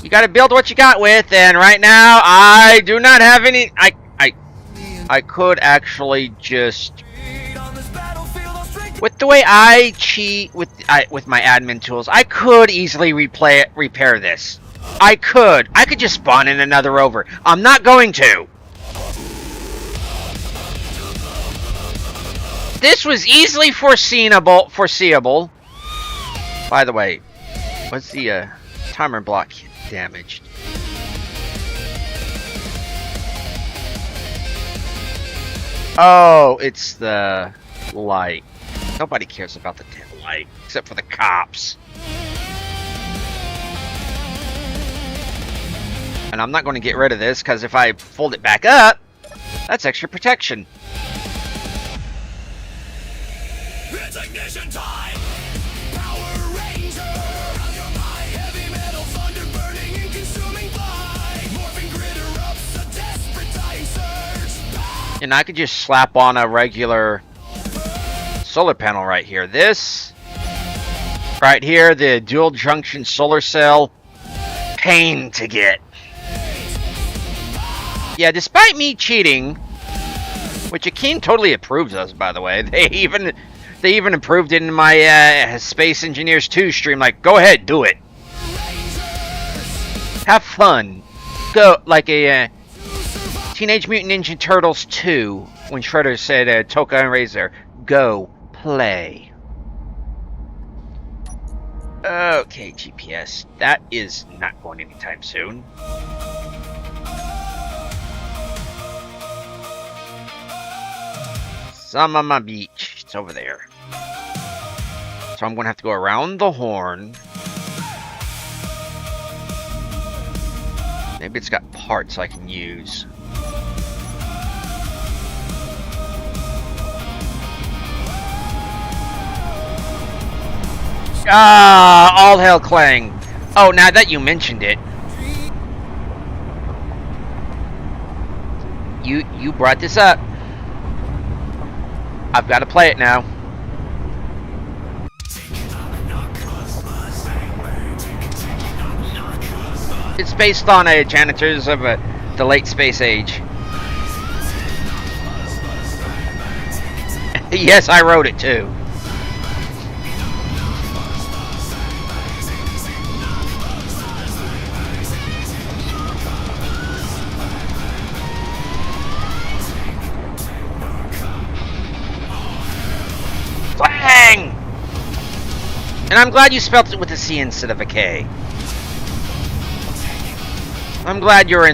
You gotta build what you got with, and right now I do not have any. I could actually just, On this battlefield, I'll strike with the way I cheat with my admin tools, I could easily repair this. I could just spawn in another rover. I'm not going to. This was easily foreseeable. By the way, what's the timer block damaged? Oh, it's the light. Nobody cares about the damn light, except for the cops. And I'm not going to get rid of this, because if I fold it back up, that's extra protection. It's ignition time! Power Ranger! Out your mind, heavy metal thunder burning and consuming fire. Morphing grit erupts, a desperate dying surge. And I could just slap on a regular solar panel right here. This, right here, the dual junction solar cell, pain to get. Yeah, despite me cheating, which Akeem totally approves of, by the way. They even improved it in my Space Engineers 2 stream. Like, go ahead, do it. Have fun. Go, like a Teenage Mutant Ninja Turtles 2, when Shredder said, Toka and Razor, go play. Okay, GPS. That is not going anytime soon. Samama Beach. It's over there. So I'm going to have to go around the horn. Maybe it's got parts I can use. Ah, all hail Clang. Oh, now that you mentioned it. You brought this up. I've got to play it now. It's based on a janitors of the late space age. Yes, I wrote it too. Clang! And I'm glad you spelled it with a C instead of a K. I'm glad you're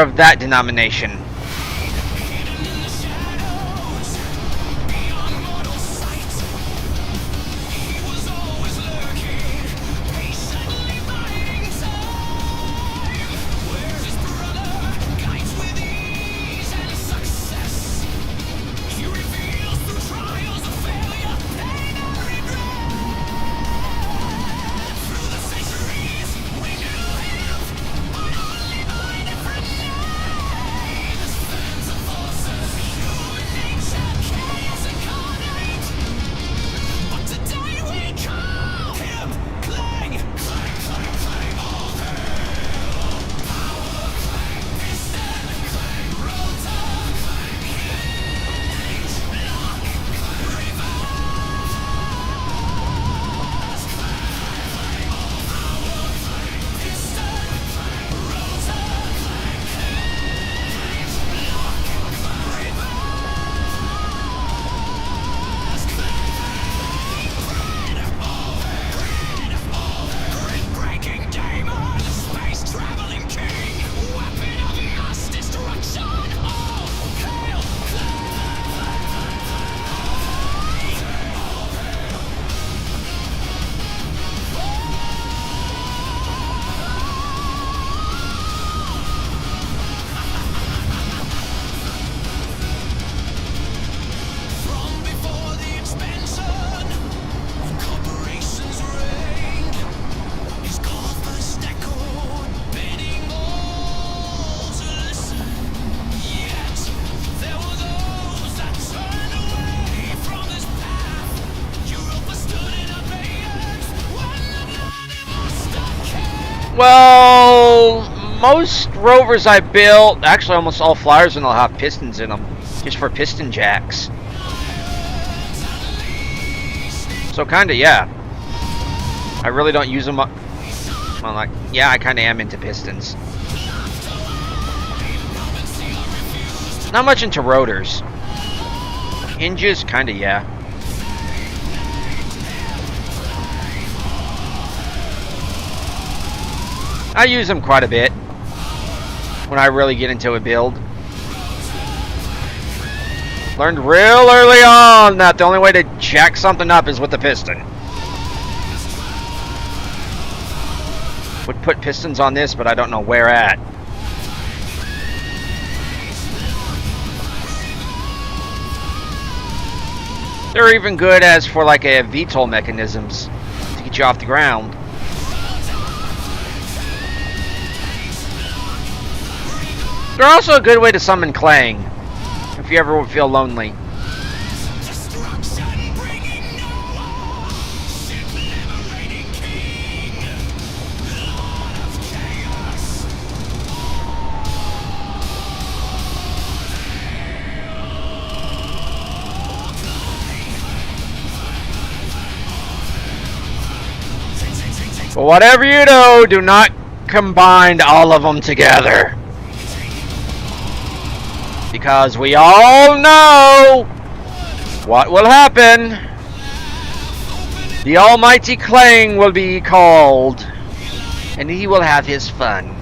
of that denomination. Well, most rovers I built, actually almost all flyers, and they'll have pistons in them, just for piston jacks. So kinda, yeah. I really don't use them. I'm like, yeah, I kinda am into pistons. Not much into rotors. Hinges, kinda, yeah. I use them quite a bit when I really get into a build. Learned real early on that the only way to jack something up is with the piston. Would put pistons on this, but I don't know where at. They're even good as for like a VTOL mechanisms to get you off the ground. They're also a good way to summon Clang, if you ever would feel lonely. But whatever you do not combine all of them together. Because we all know what will happen. The almighty Clang will be called, and he will have his fun.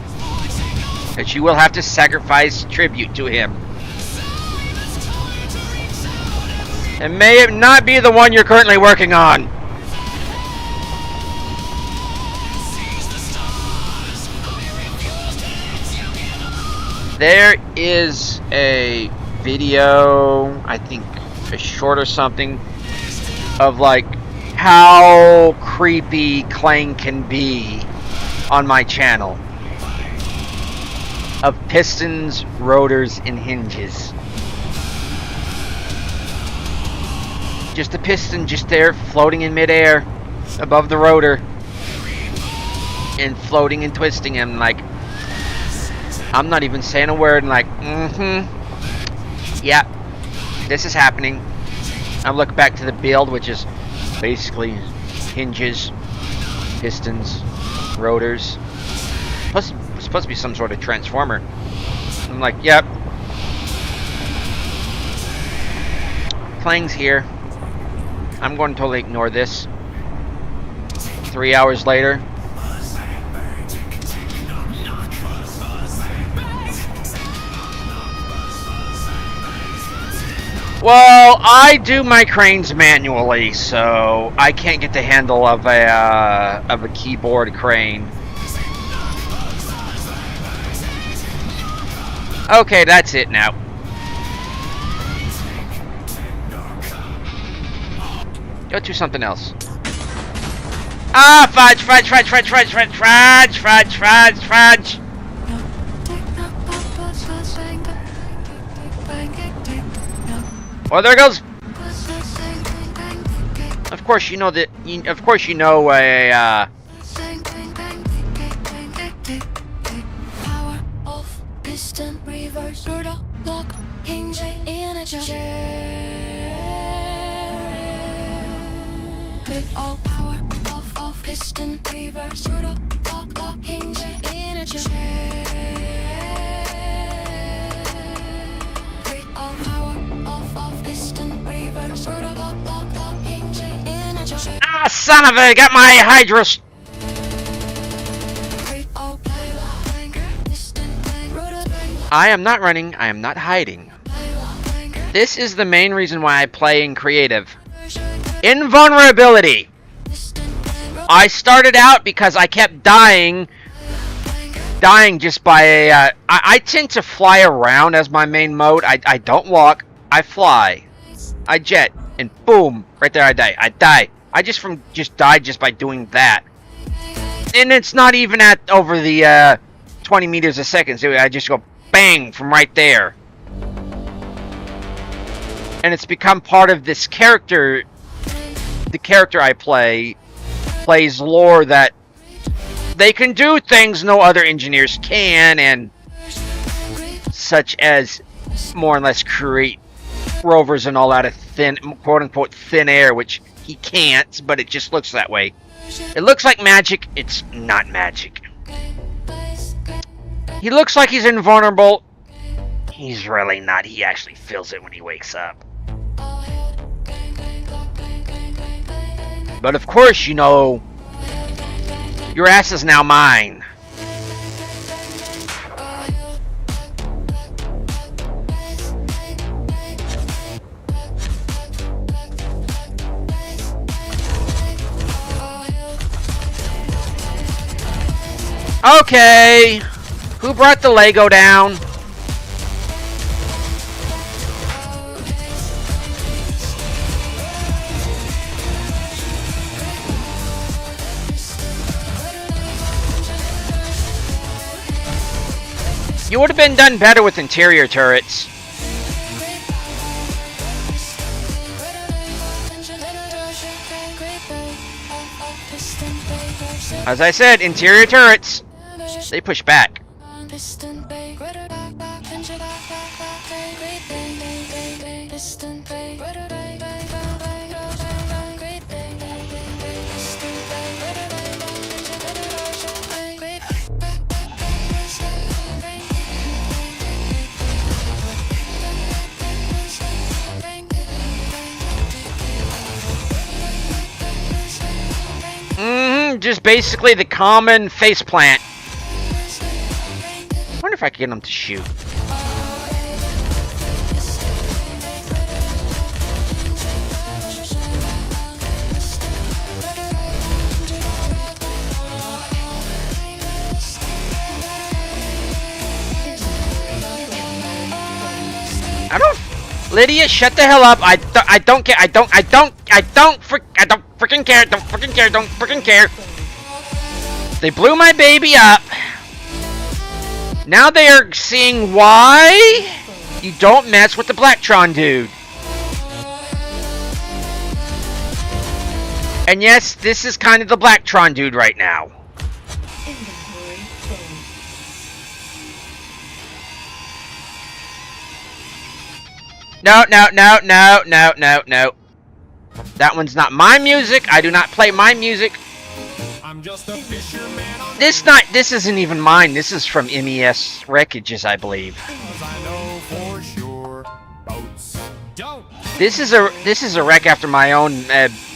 But you will have to sacrifice tribute to him. And may it not be the one you're currently working on. There is a video, I think a short or something, of like how creepy Clang can be on my channel. Of pistons, rotors, and hinges. Just a piston just there floating in midair above the rotor. And floating and twisting him like, I'm not even saying a word, and like, yeah, this is happening. I look back to the build, which is basically hinges, pistons, rotors. Plus, it's supposed to be some sort of transformer. I'm like, yep. Clang's here. I'm going to totally ignore this. 3 hours later. Well, I do my cranes manually, so I can't get the handle of a keyboard crane. Okay, that's it now. Go do something else. Ah, fudge, fudge, fudge, fudge, fudge, fudge, fudge, fudge, fudge, fudge. Well, there goes. Of course, you know that. Of course, you know a. Power off, piston reverse, rotor lock, hinge in a chair. All power off, piston reverse, rotor lock, hinge in a chair. All power off, piston reverse, rotor lock, hinge in a chair. Ah, son of a! Got my hydros. I am not running. I am not hiding. This is the main reason why I play in creative. Invulnerability. I started out because I kept dying just by a. I tend to fly around as my main mode. I don't walk. I fly. I jet, and boom, right there I die. I die. I just died just by doing that. And it's not even at over the 20 meters a second. So I just go bang from right there. And it's become part of this character. The character I play plays lore that they can do things no other engineers can, and such as more or less create rovers and all out of thin, quote unquote, thin air, which he can't, but it just looks that way. It looks like magic. It's not magic. He looks like he's invulnerable. He's really not. He actually feels it when he wakes up. But of course, you know, your ass is now mine. Okay, who brought the Lego down? You would have been done better with interior turrets. As I said, interior turrets. They push back. Just basically the common faceplant. I wonder if I can get him to shoot. I don't. Lydia, shut the hell up. I don't care. I don't freaking care. Don't freaking care. They blew my baby up. Now they are seeing why you don't mess with the Blacktron dude. And yes, this is kind of the Blacktron dude right now. Inventory full. No. That one's not my music. I do not play my music. I'm just a fisherman on This isn't even mine. This is from MES Wreckages, I believe. I know for sure boats don't. This is a wreck after my own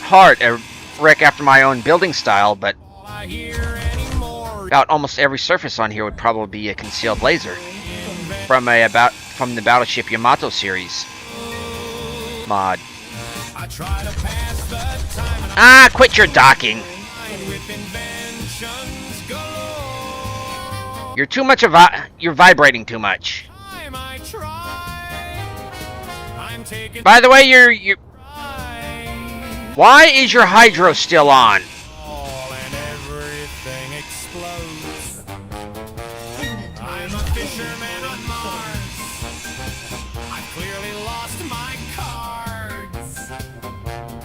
heart, a wreck after my own building style, but I hear anymore. about almost every surface on here would probably be a concealed laser from the Battleship Yamato series. mod. I try to pass the time and Ah, quit your docking. I'm with inventions galore. You're too much of you're vibrating too much. Time I try, I'm taking By the way, you're pride. why is your hydro still on? All and everything explodes. I'm a Inventory. fisherman on Mars. I've clearly lost my cards,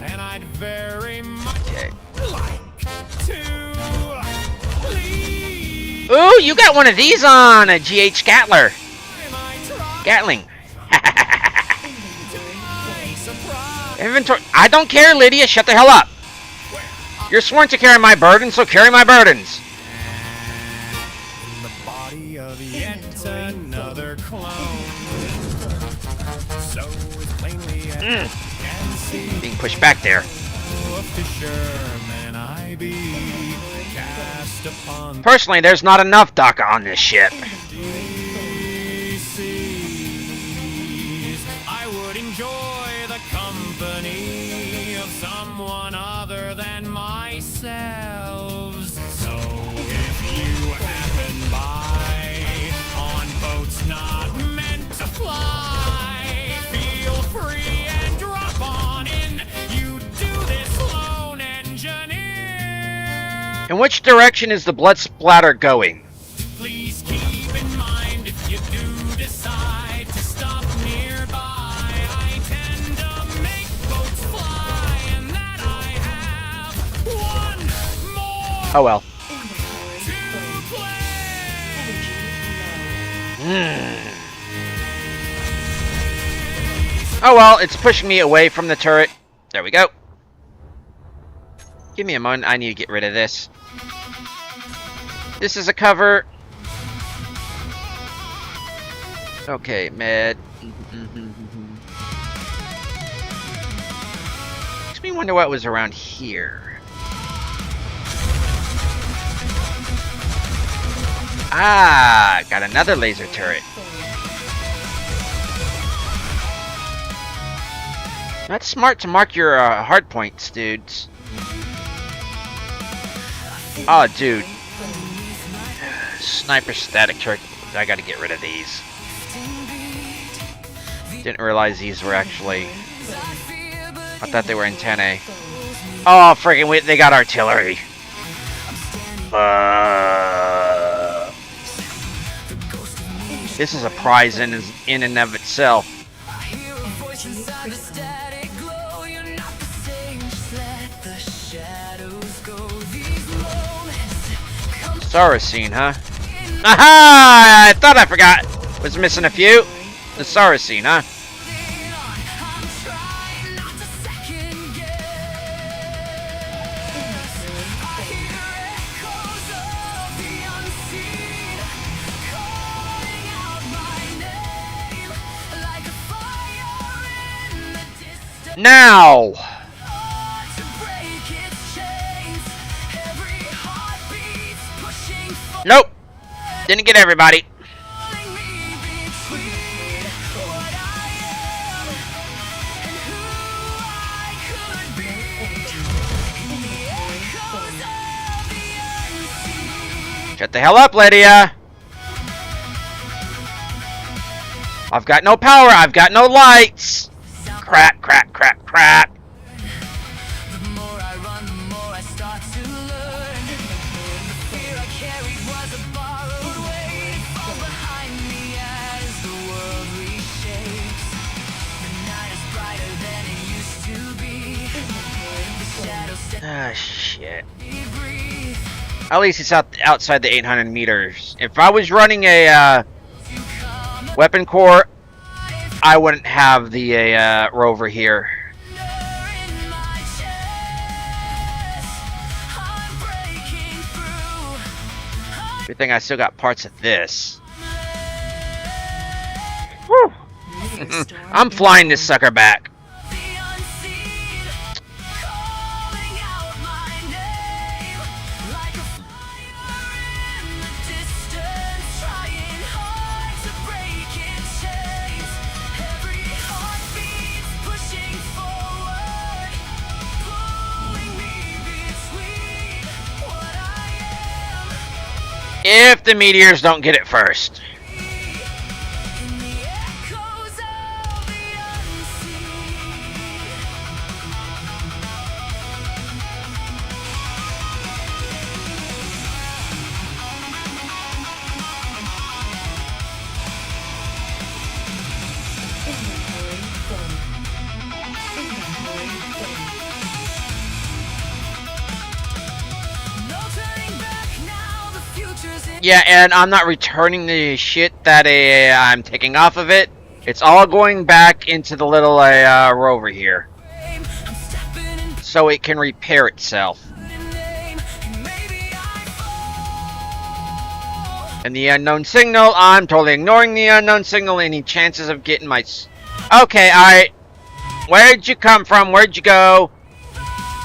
and I'd very much Okay. like to leave. Ooh, you got one of these on a GH Gatler. Time I try Gatling. Inventory. my surprise. Inventory. I don't care, Lydia. Shut the hell up. You're sworn to carry my burdens, so carry my burdens. In the body of yet Inventory. another clone. So as plainly as Mm. I can see. Being pushed back there. A fisherman I be, cast upon Personally, there's not enough DACA on this ship. the seas. I would enjoy the company of someone other than myself. So if you happen by on boats not meant to fly, feel free and drop on in. You do this lone engineer. In which direction is the blood splatter going? Please keep in mind if you do decide to stop nearby. I tend to make boats fly, and that I have one more Oh well. Inventory. to Full. play. Energy low. Oh well, it's pushing me away from the turret. There we go. Give me a moment, I need to get rid of this. This is a cover. Okay, med. Makes me wonder what was around here. Ah, got another laser turret. That's smart to mark your hard points, dudes. Oh, dude. Sniper static turret. I gotta get rid of these. Didn't realize these were actually... I thought they were antennae. Oh, friggin' they got artillery. This is a prize in and of itself. Saracene, huh? Aha! I thought I forgot. Was missing a few. The Saracene, huh? Now! Nope! Didn't get everybody. Shut the hell up, Lydia! I've got no power, I've got no lights! Crap, crap, crap, crap! The more I run, the more I start to learn. The fear I carried was a borrowed weight. It falls behind me as the world reshapes. The night is brighter than it used to be. The shadows Ah, shit. steadily breathe. At least it's outside the 800 meters. If I was running a You come weapon core, I wouldn't have the rover here. in my chest. I'm breaking through. Good thing I still got parts of this. Meteor storm I'm flying this sucker back. The unseen, calling out my name like a fire in the distance, trying hard to break its chains. Every heartbeat's pushing If the meteors don't get it first. in the echoes of the unseen. Inventory full. Inventory full. No turning back now, the future's in Yeah, and I'm not returning the shit that I'm taking off of it. It's all going back into the little rover here, frame. I'm stepping in so it can repair itself. name, and maybe I fall. And the unknown signal, I'm totally ignoring the unknown signal. Any chances of getting my... Okay, alright. Where'd you come from? Where'd you go?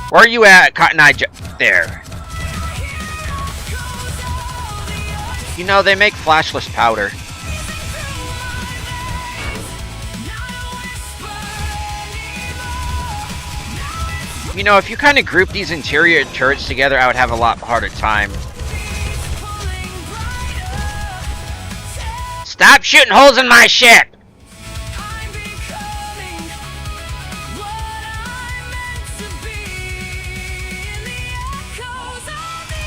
Where are you at, Cotton Eye There. You know, they make flashless powder. You know, if you kind of group these interior turrets together, I would have a lot harder time. Stop shooting holes in my ship! I'm becoming what I'm meant to be in the echoes of the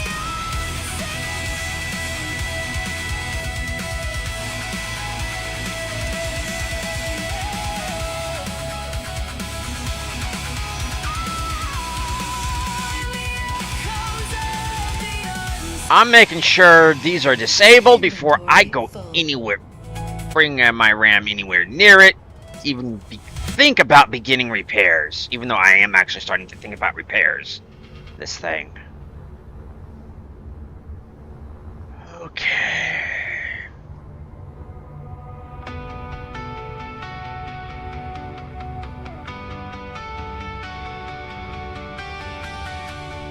I'm making sure these are disabled before I go anywhere. Bring my RAM anywhere near it. Even think about beginning repairs. Even though I am actually starting to think about repairs. This thing. Okay.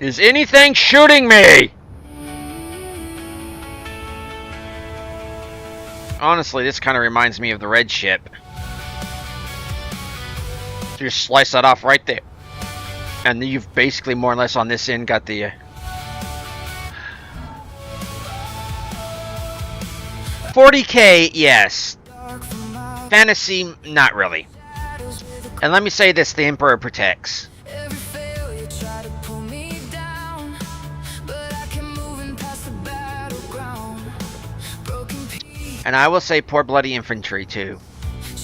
Is anything shooting me? Honestly, this kind of reminds me of the red ship. So you slice that off right there. And then you've basically more or less on this end got the... 40K, yes. Fantasy, not really. And let me say this, the Emperor protects. every failure try to pull me down, but I can move in past the battleground. Broken pieces, And I will say poor bloody infantry, too.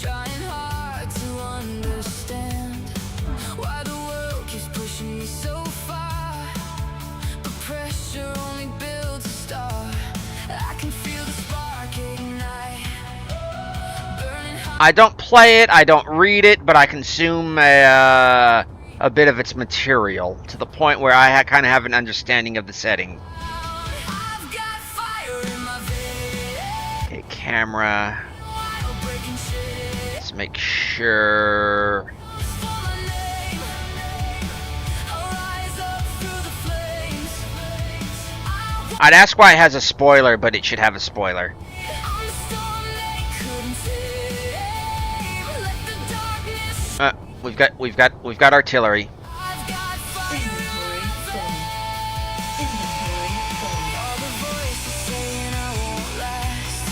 trying hard to understand why the world keeps pushing me so far, but pressure only builds a star. I can feel the spark ignite, burning hot. I don't play it, I don't read it, but I consume a bit of its material to the point where I kind of have an understanding of the setting. I've got fire in my veins, Okay, camera. wild breaking shit. Let's make sure. For my name, I'll rise up through the flames. I'd ask why it has a spoiler, but it should have a spoiler. I'm the storm they couldn't tame. Let the darkness. We've got artillery. I've got fire in Inventory my full. Inventory full. all the voices saying I won't last.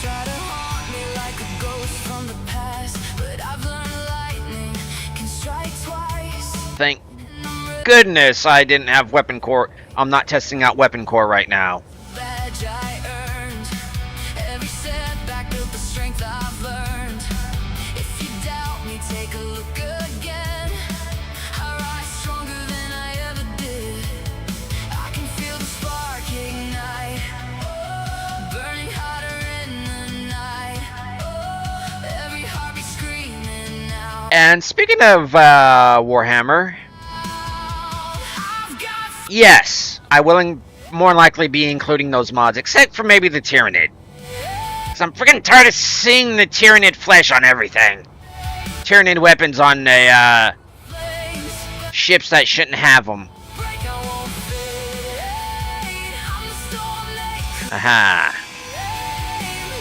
Try to haunt me like a ghost from the past, but I've learned lightning can strike twice. Thank goodness I didn't have weapon core. I'm not testing out weapon core right now. Badge I earned. Every setback built the strength I've learned. If you doubt me, take a look again. I rise stronger than I ever did. I can feel the spark ignite, burning hotter in the night. Every heartbeat screaming out. And speaking of Warhammer, I've got yes, I will more likely be including those mods, except for maybe the Tyrannid. Cause I'm freaking tired of seeing the Tyrannid flesh on everything. Tyrannid weapons on the flames. ships that shouldn't have them. Break, I won't fade. I'm the storm they couldn't Aha.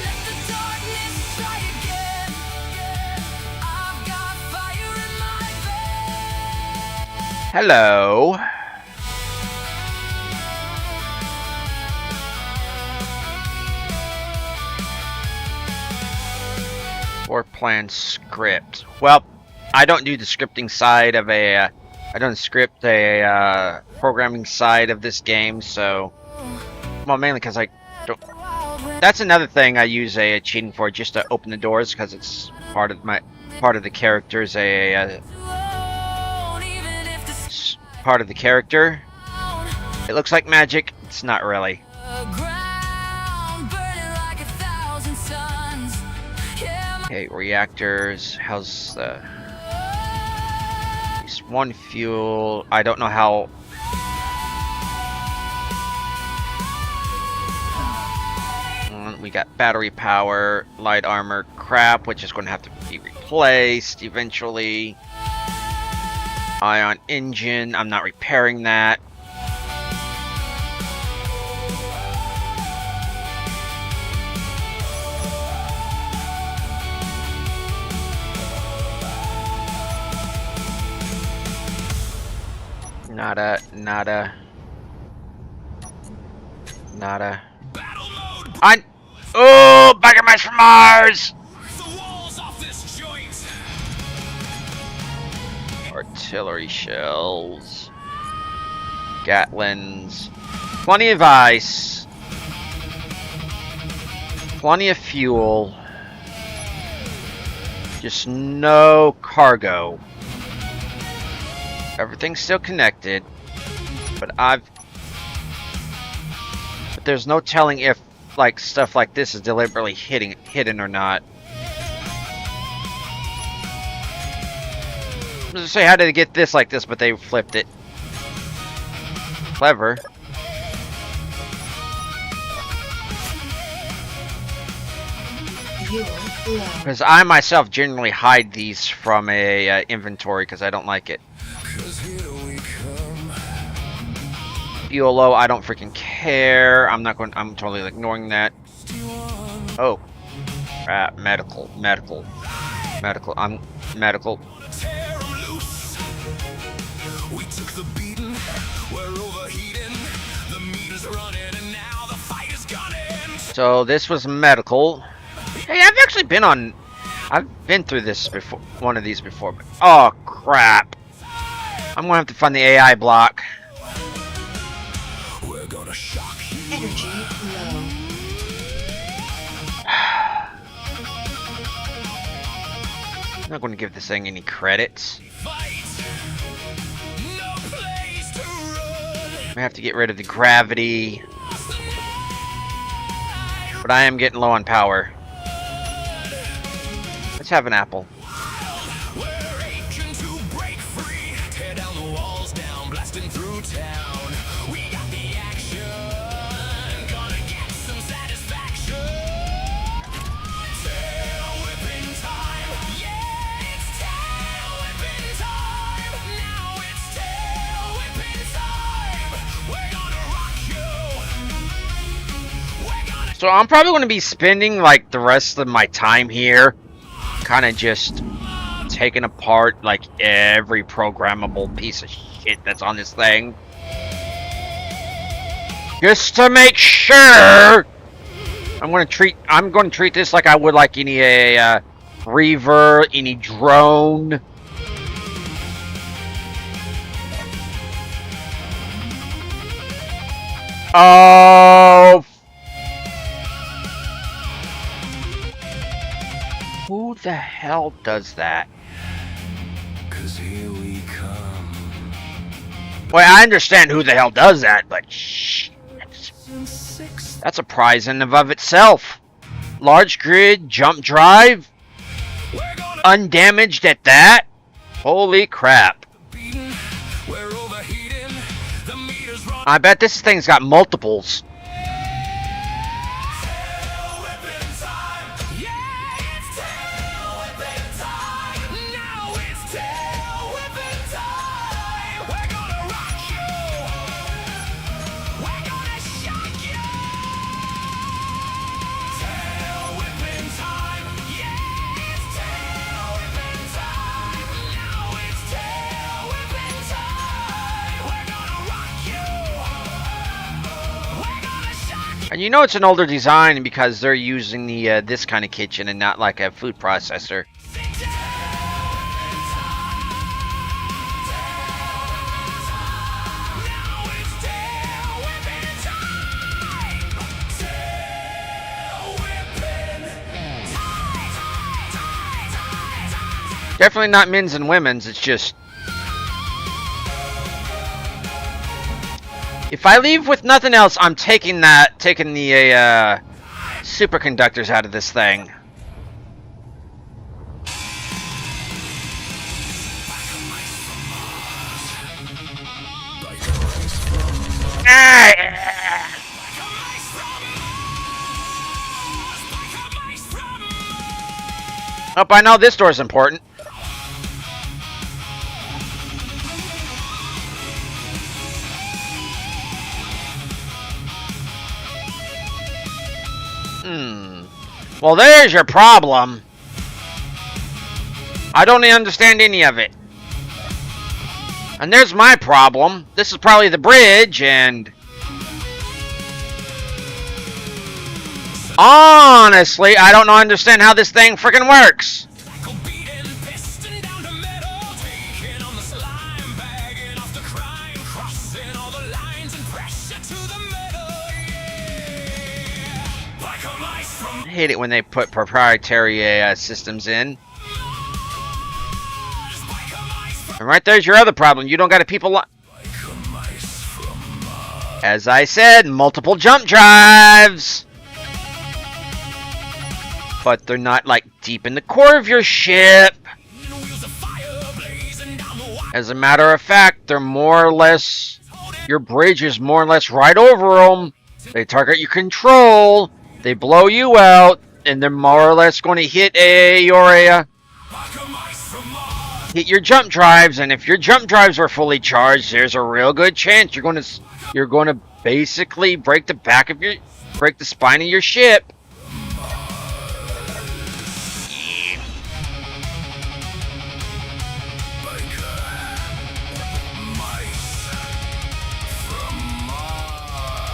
let the darkness try again. I've got fire in my veins. Hello. Floor plan script. Well, I don't do the scripting side of a. I don't script a programming side of this game, so. Well, mainly because I don't. That's another thing I use a cheating for, just to open the doors, because it's part of the character's part of the character. It looks like magic. It's not really. Okay, reactors. How's the? Just one fuel. I don't know how. We got battery power, light armor, crap, which is going to have to be replaced eventually. Ion engine. I'm not repairing that. Nada. Oh, Bagger Mash from Mars! The walls off this joint. Artillery shells. Gatlins. Plenty of ice. Plenty of fuel. Just no cargo. Everything's still connected. But there's no telling if like stuff like this is deliberately hidden or not. I was gonna say, how did they get this like this, but they flipped it. Clever. Because I myself generally hide these from a inventory because I don't like it. Fuel low, I don't freaking care. I'm totally ignoring that. Oh. Medical. I'm medical. We took the beating, we're overheating, the meters are running, and now the fight is gunning. So this was medical. Hey, I've been through this before, one of these before, but oh crap. I'm gonna have to find the AI block. We're gonna shock you. Energy low. I'm not gonna give this thing any credits. Fight. No place to run. I have to get rid of the gravity. But I am getting low on power. Let's have an apple. We're aching to break free. Tear down the walls down, blasting through town. We got the action. Gonna get some satisfaction. Tail whipping time. Yeah, it's tail whipping time. Now it's tail whipping time. We're gonna rock you. We're gonna So I'm probably going to be spending like the rest of my time here kind of just taking apart like every programmable piece of shit that's on this thing. Just to make sure I'm going to treat this like I would like any reaver, any drone. Oh, who the hell does that? 'Cause here we come. Well, I understand who the hell does that, but shh, that's a prize in and of itself. Large grid, jump drive, undamaged at that. Holy crap. We're overheating. The meters run. I bet this thing's got multiples. Tail whipping time. Yeah, it's tail whipping time. Now it's tail whipping time. We're gonna rock you. We're gonna shock you. Tail whipping time. Yeah, it's tail whipping time. Now it's tail whipping time. We're gonna rock you. We're gonna And you know it's an older design because they're using the this kind of kitchen and not like a food processor. Definitely not men's and women's, it's just... If I leave with nothing else, I'm taking the superconductors out of this thing. Oh, I know this door's important. Well, there's your problem. I don't understand any of it. And there's my problem. This is probably the bridge, and... honestly, I don't understand how this thing freaking works. I hate it when they put proprietary systems in. And right there's your other problem. You don't got a people... As I said, multiple jump drives. But they're not, like, deep in the core of your ship. As a matter of fact, they're more or less... Your bridge is more or less right over them. They target your control. They blow you out. And they're more or less going to hit hit your jump drives. And if your jump drives are fully charged, there's a real good chance you're going to basically break the spine of your ship.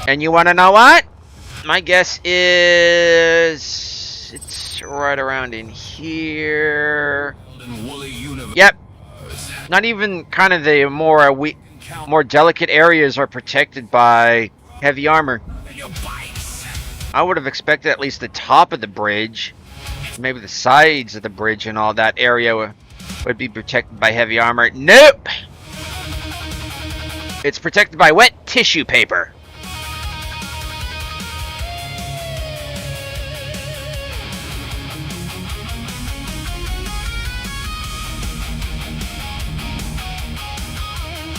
And you want to know what? My guess is it's right around in here. Yep. Not even kind of the more delicate areas are protected by heavy armor. I would have expected at least the top of the bridge, maybe the sides of the bridge and all that area would be protected by heavy armor. Nope. It's protected by wet tissue paper.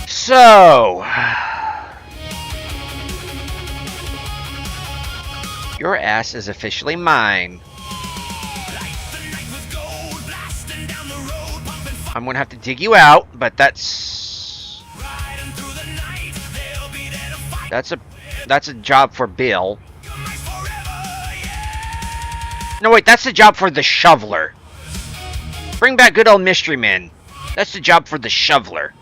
So, your ass is officially mine. I'm gonna have to dig you out, but that's a job for Bill. No, wait, that's the job for the shoveler. Bring back good old Mystery Men. That's the job for the shoveler.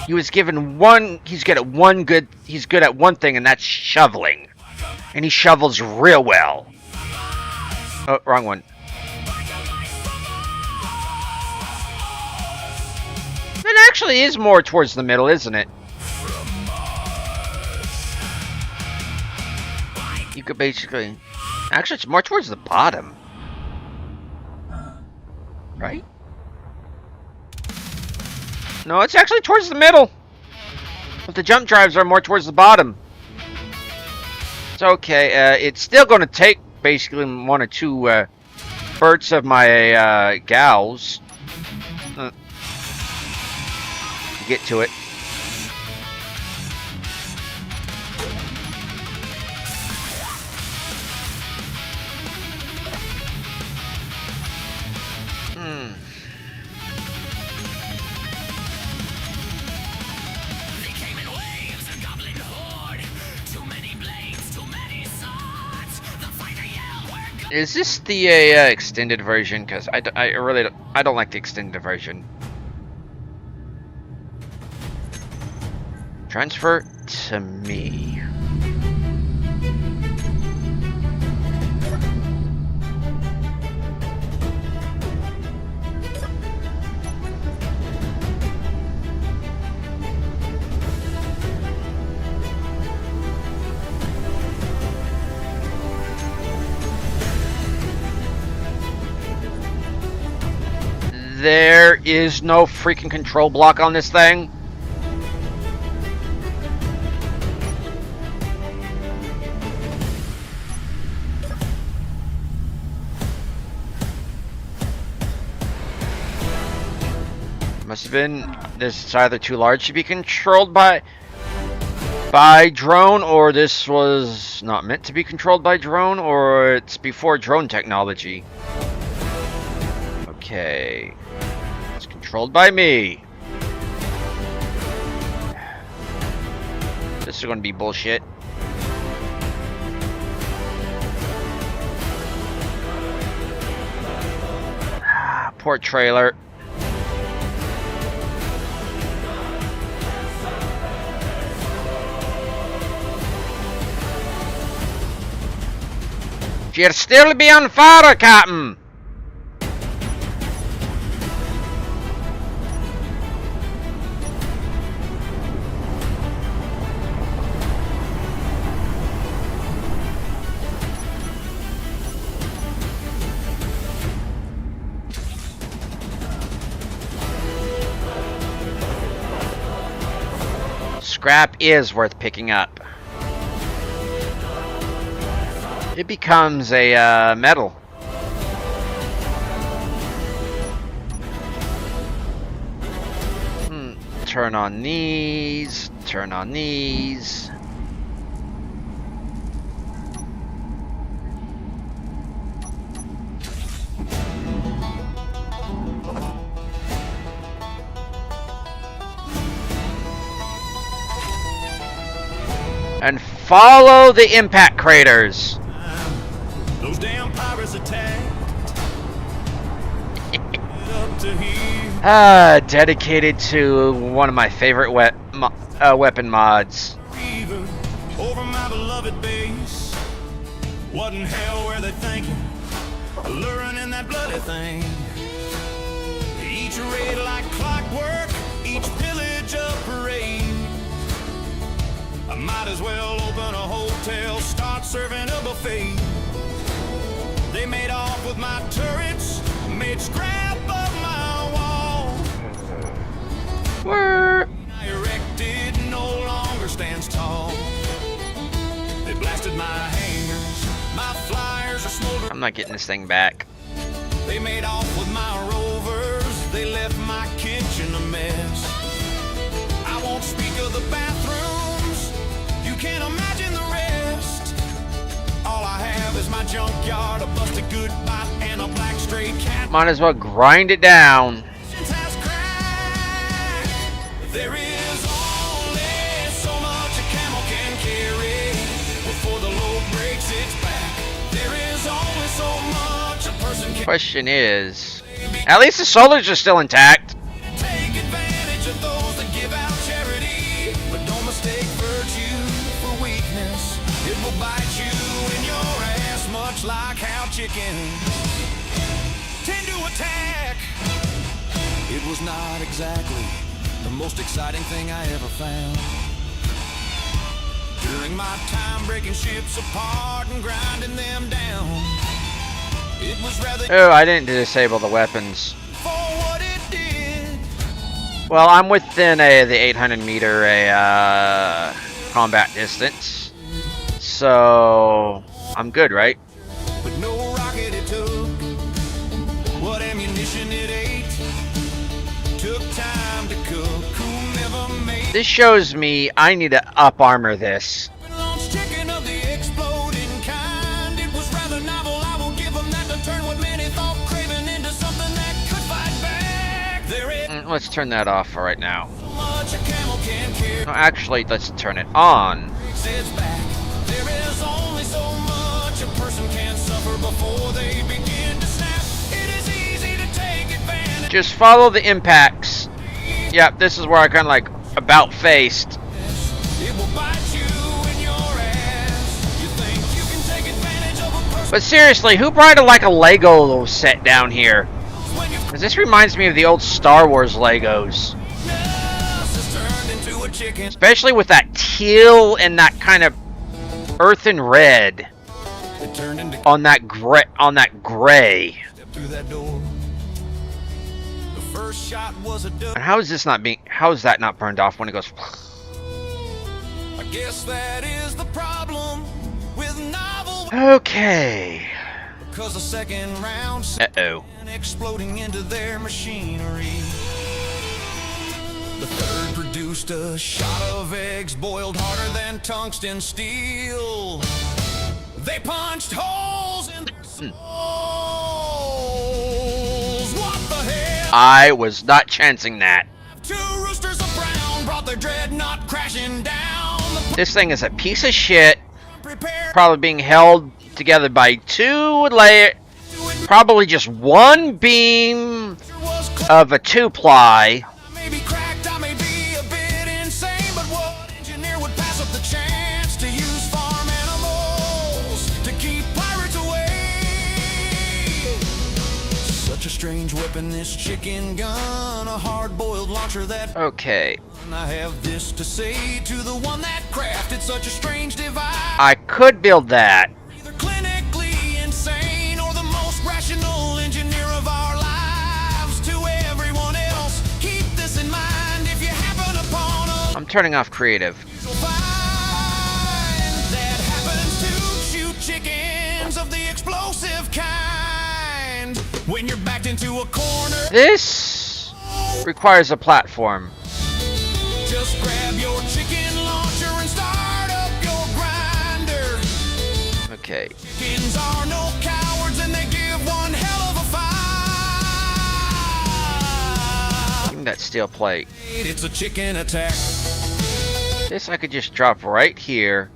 He was given one. He's good at one thing, and that's shoveling. And he shovels real well. Oh, wrong one. It actually is more towards the middle, isn't it? You could basically... Actually, it's more towards the bottom. Right? No, it's actually towards the middle. But the jump drives are more towards the bottom. It's okay. It's still going to take basically one or two spurts of my gals to get to it. Is this the extended version? Because I don't like the extended version. Transfer to me. there is no freaking control block on this thing. Must have been this is either too large to be controlled by drone, or this was not meant to be controlled by drone, or it's before drone technology. Okay. It's controlled by me. This is going to be bullshit. Poor trailer. You'll still be on fire, Captain! Scrap is worth picking up. It becomes a metal. Turn on these. Turn on these. And follow the impact craters. Those damn pirates attacked. Up to here. Dedicated to one of my favorite weapon mods. Fever over my beloved base. What in hell were they thinking? Alluring in that bloody thing. Each raid like clockwork, each pillage a parade. I might as well open a hotel, start serving a buffet. They made off with my turrets, made scrap of my wall. Where? I erected no longer stands tall. They blasted my hangars, my flyers are smoldering. I'm not getting this thing back. They made off with my rovers, they left my kitchen a mess. I won't speak of the bathrooms, you can't imagine the rest. All I have is my junkyard, a busted good bot, and a black stray cat. Might as well grind it down. There is only so much a camel can carry. Before the load breaks its back, there is only so much a person can. Question is, at least the solars are still intact. Take advantage of those that give out charity, but don't mistake virtue for weakness. It will bite you in your ass, much like how chickens tend to attack. It was not exactly the most exciting thing I ever found. During my time breaking ships apart and grinding them down, it was rather Oh, I didn't disable the weapons. for what it did. Well, I'm within the 800 meter combat distance, so I'm good, right? But no rocket it took, what ammunition it ate, took time to cook. Who never made This shows me I need to up armor this. launch chicken of the exploding kind. It was rather novel, I will give them that, to turn what many thought craving into something that could fight back. There is Let's turn that off for right now. so much a camel can carry. No, actually, let's turn it on. Its back. There is only so much a person can suffer before they begin to snap. It is easy to take advantage. Just follow the impacts. Yep, this is where I kind of like about faced. It will bite you in your ass. You think you can take advantage of a person But seriously, who brought like a Lego set down here? when your Because this reminds me of the old Star Wars Legos. ass is turned into a chicken. Especially with that teal and that kind of earthen red It turned into on that gray. step through that door. The first shot was a dud. And how is this not being? How is that not burned off when it goes? I guess that is the problem with novel. Okay. Cause the second round Uh-oh. exploding into their machinery. The third produced a shot of eggs boiled harder than tungsten steel. They punched holes in their souls. What the hell? I was not chancing that. Two roosters of brown brought their dreadnought crashing down. This thing is a piece of shit. Prepare Probably being held together by two layer, probably just one beam was close. of a 2-ply. Maybe cracked, I may be a bit insane, but what engineer would pass up the chance to use farm animals to keep pirates away? Such a strange weapon, this chicken gun, a hard-boiled launcher that. Okay. I have this to say to the one that crafted such a strange device. I could build that. Either clinically insane or the most rational engineer of our lives. To everyone else, keep this in mind if you happen upon a I'm turning off creative. find that happens to shoot chickens of the explosive kind. When you're backed into a corner, This requires a platform. just grab your chicken launcher and start up your grinder. Okay. Chickens are no cowards and they give one hell of a fight. Give me that steel plate. It's a chicken attack. This I could just drop right here.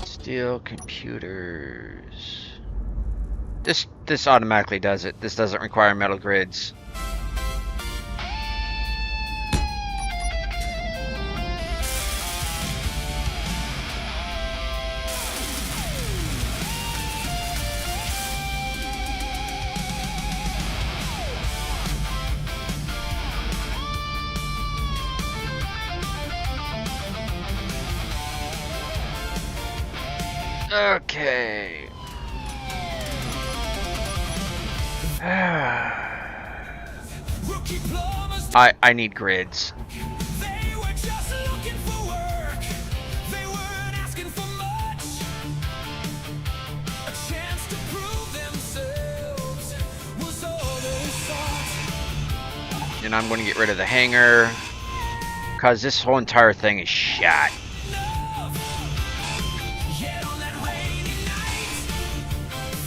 Steel computers. This automatically does it. This doesn't require metal grids. Okay. Rookie plumbers, I need grids. they were just looking for work. They weren't asking for much. A chance to prove themselves was all they sought. And I'm going to get rid of the hanger. Because this whole entire thing is shot. Yet on that rainy night,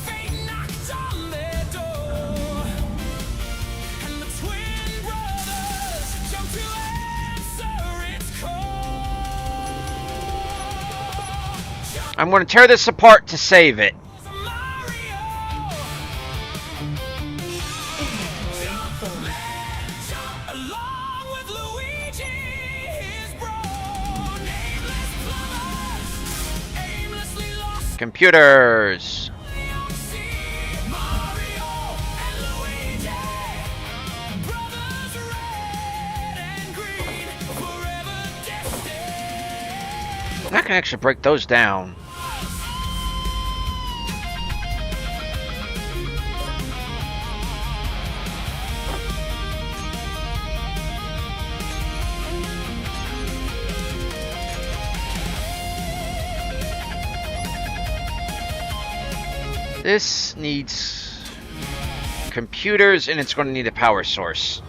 fate knocked on their door, and the twin brothers jumped to answer its call. I'm going to tear this apart to save it. Mario, Inventory full. along with Luigi, his bro, nameless plumbers, aimlessly lost. Computers. Mario and Luigi, brothers red and green, forever destined. I can actually break those down. This needs computers and it's going to need a power source.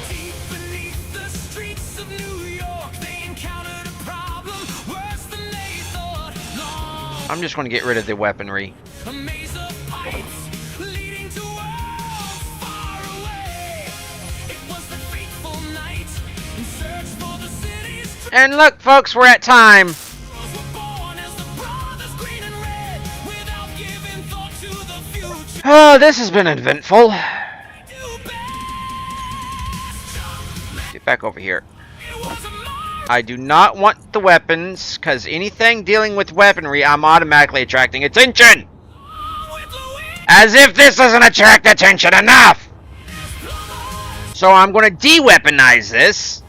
Deep beneath the streets of New York, they encountered a problem worse than they thought. Long, I'm just going to get rid of the weaponry. a maze of pipes leading to worlds far away. It was the fateful night in search for the city's And look, folks, we're at time. heroes were born as the brothers green and red, without giving thought to the future. Oh, this has been eventful. Do best. Get back over here. It was a Mario. I do not want the weapons, because anything dealing with weaponry, I'm automatically attracting attention. With Luigi. As if this doesn't attract attention enough! So I'm going to de-weaponize this.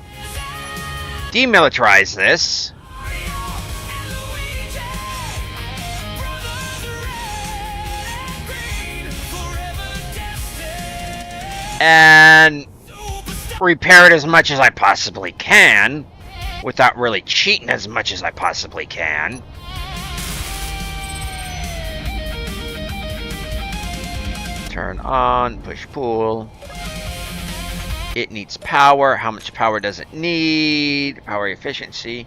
Demilitarize this. And repair it as much as I possibly can without really cheating as much as I possibly can. Turn on, push pull. It needs power. How much power does it need? Power efficiency.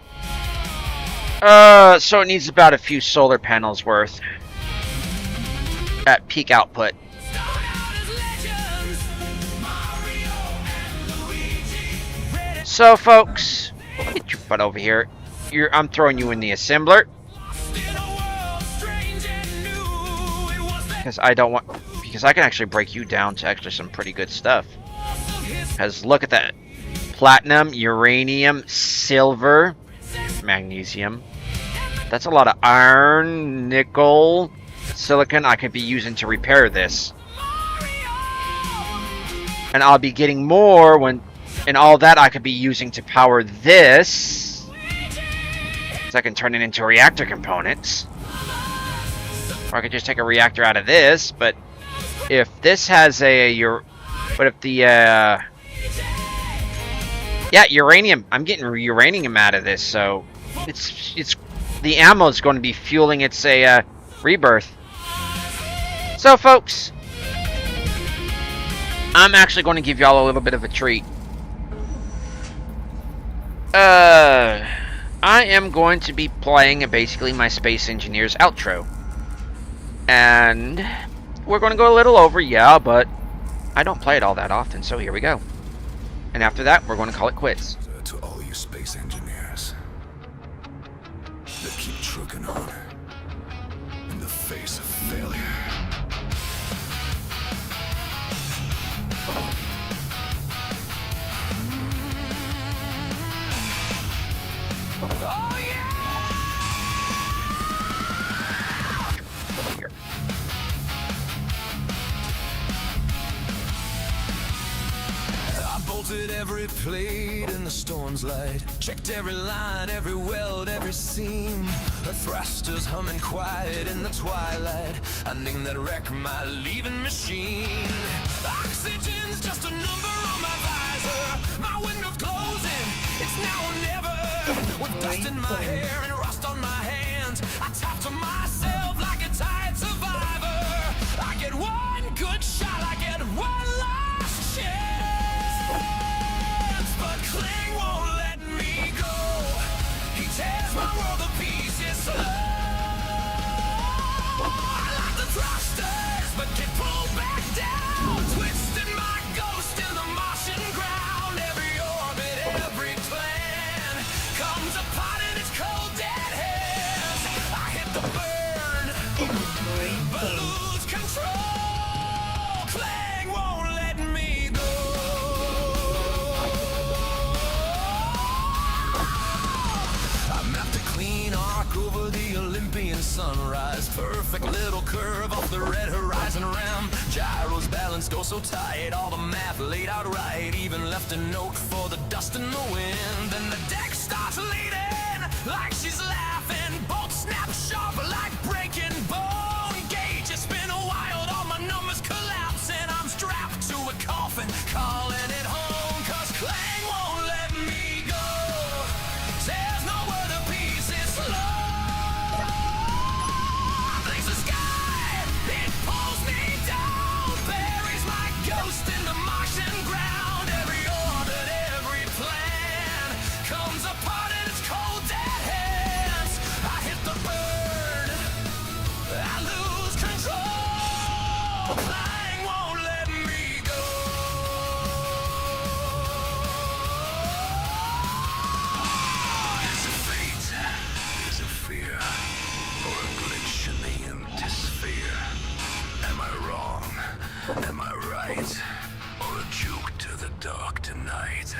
So it needs about a few solar panels worth at peak output. So, folks, get your butt over here. I'm throwing you in the assembler. Because I don't want... Because I can actually break you down to actually some pretty good stuff. Because look at that. Platinum, uranium, silver, magnesium. That's a lot of iron, nickel, silicon I could be using to repair this. And I'll be getting more when... And all that I could be using to power this. So I can turn it into reactor components. Or I could just take a reactor out of this. But if this has a... But if the... Yeah, uranium. I'm getting uranium out of this. So it's the ammo is going to be fueling its rebirth. So, folks, I'm actually going to give y'all a little bit of a treat. I am going to be playing basically my Space Engineers outro. And we're going to go a little over, yeah, but I don't play it all that often, so here we go. And after that, we're going to call it quits. To all you space engineers that keep trucking on in the face of failure. Oh yeah! Here. I bolted every plate in the storm's light. Checked every line, every weld, every seam. The thrusters humming quiet in the twilight. I named that wreck my leaving machine. Oxygen's just a number on my visor. My window's closing. It's now or never. With dust in my hair and rust on my hands, I talk to myself like a tired survivor. I get one good shot, I get one last chance. But Kling won't let me go. He tears my world to pieces slow. I like the thrusters, but get pulled back down. Twisting my ghost in the Martian ground. Every orbit, every plan comes apart in its cold dead hands. I hit the burn, but lose control. Clang won't let me go. I mapped a clean arc over the Olympian sunrise. Perfect little curve off the red horizon rim. Gyros balanced oh so tight. All the math laid out right. Even left a note for the dust and the wind. Then the deck starts leading like she's laughing. Bolts snap sharp like breaking bone. Gauges spin wild. All my numbers collapsing. I'm strapped to a coffin, calling it home. 'Cause Clang won't let me go. Says no other pieces slow. Thanks the sky, it pulls me down. Buries my ghost in the Martian ground. Every orbit, every plan comes apart in its cold dead hands. I hit the burn, I lose control. Clang won't let me go. Is it fate? Is it fear? Or a glitch in the empty sphere? Am I wrong? Am I right? Or a juke to the dark tonight?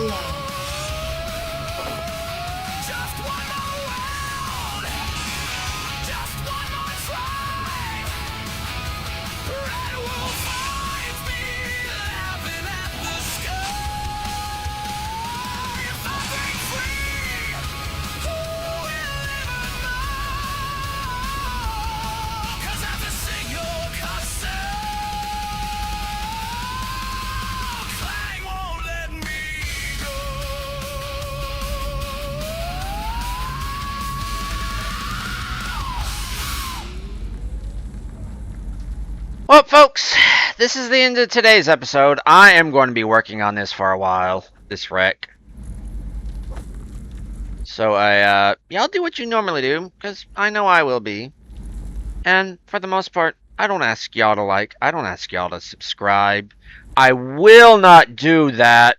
love. Just one more round, just one more try, red wolf finds me laughing at the sky. If I break free, who will ever know? 'Cause after seeing your clang won't let me go. Well, folks, this is the end of today's episode. I am going to be working on this for a while, this wreck. So y'all do what you normally do, because I know I will be. And for the most part, I don't ask y'all to like, I don't ask y'all to subscribe. I will not do that.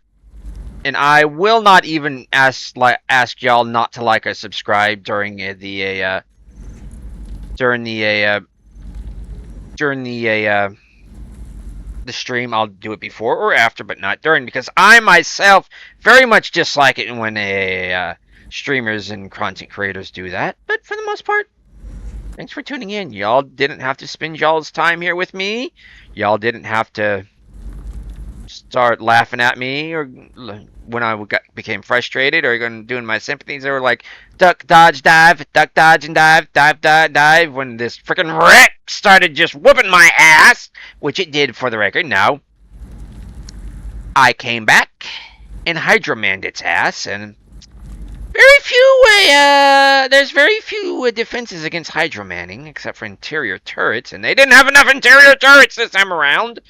And I will not even ask y'all not to like or subscribe during the stream. I'll do it before or after, but not during, because I myself very much dislike it when streamers and content creators do that. But for the most part, thanks for tuning in. Y'all didn't have to spend y'all's time here with me. Y'all didn't have to start laughing at me or when I became frustrated or doing my sympathies. They were like, duck, dodge, dive, duck, dodge, and dive, dive, dive, dive. When this freaking wreck started just whooping my ass, which it did for the record. Now, I came back and Hydro-manned its ass, and there's very few defenses against Hydro-manning, except for interior turrets, and they didn't have enough interior turrets this time around.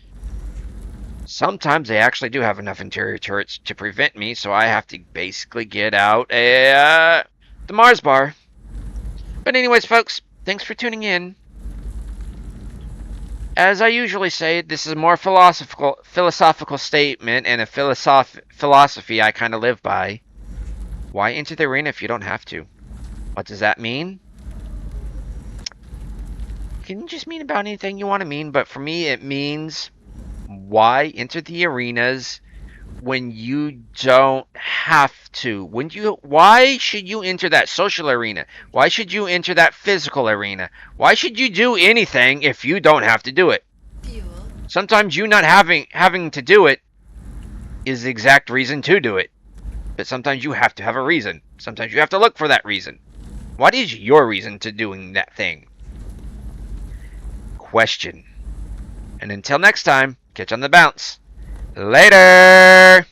Sometimes they actually do have enough interior turrets to prevent me, so I have to basically get out the Mars bar. But anyways, folks, thanks for tuning in. As I usually say, this is a more philosophical statement and a philosophy I kind of live by. Why enter the arena if you don't have to? What does that mean? It can just mean about anything you want to mean, but for me it means, why enter the arenas when you don't have to? Why should you enter that social arena? Why should you enter that physical arena? Why should you do anything if you don't have to do it? Sometimes you not having to do it is the exact reason to do it. But sometimes you have to have a reason. Sometimes you have to look for that reason. What is your reason to doing that thing? Question. And until next time, catch on the bounce. Later!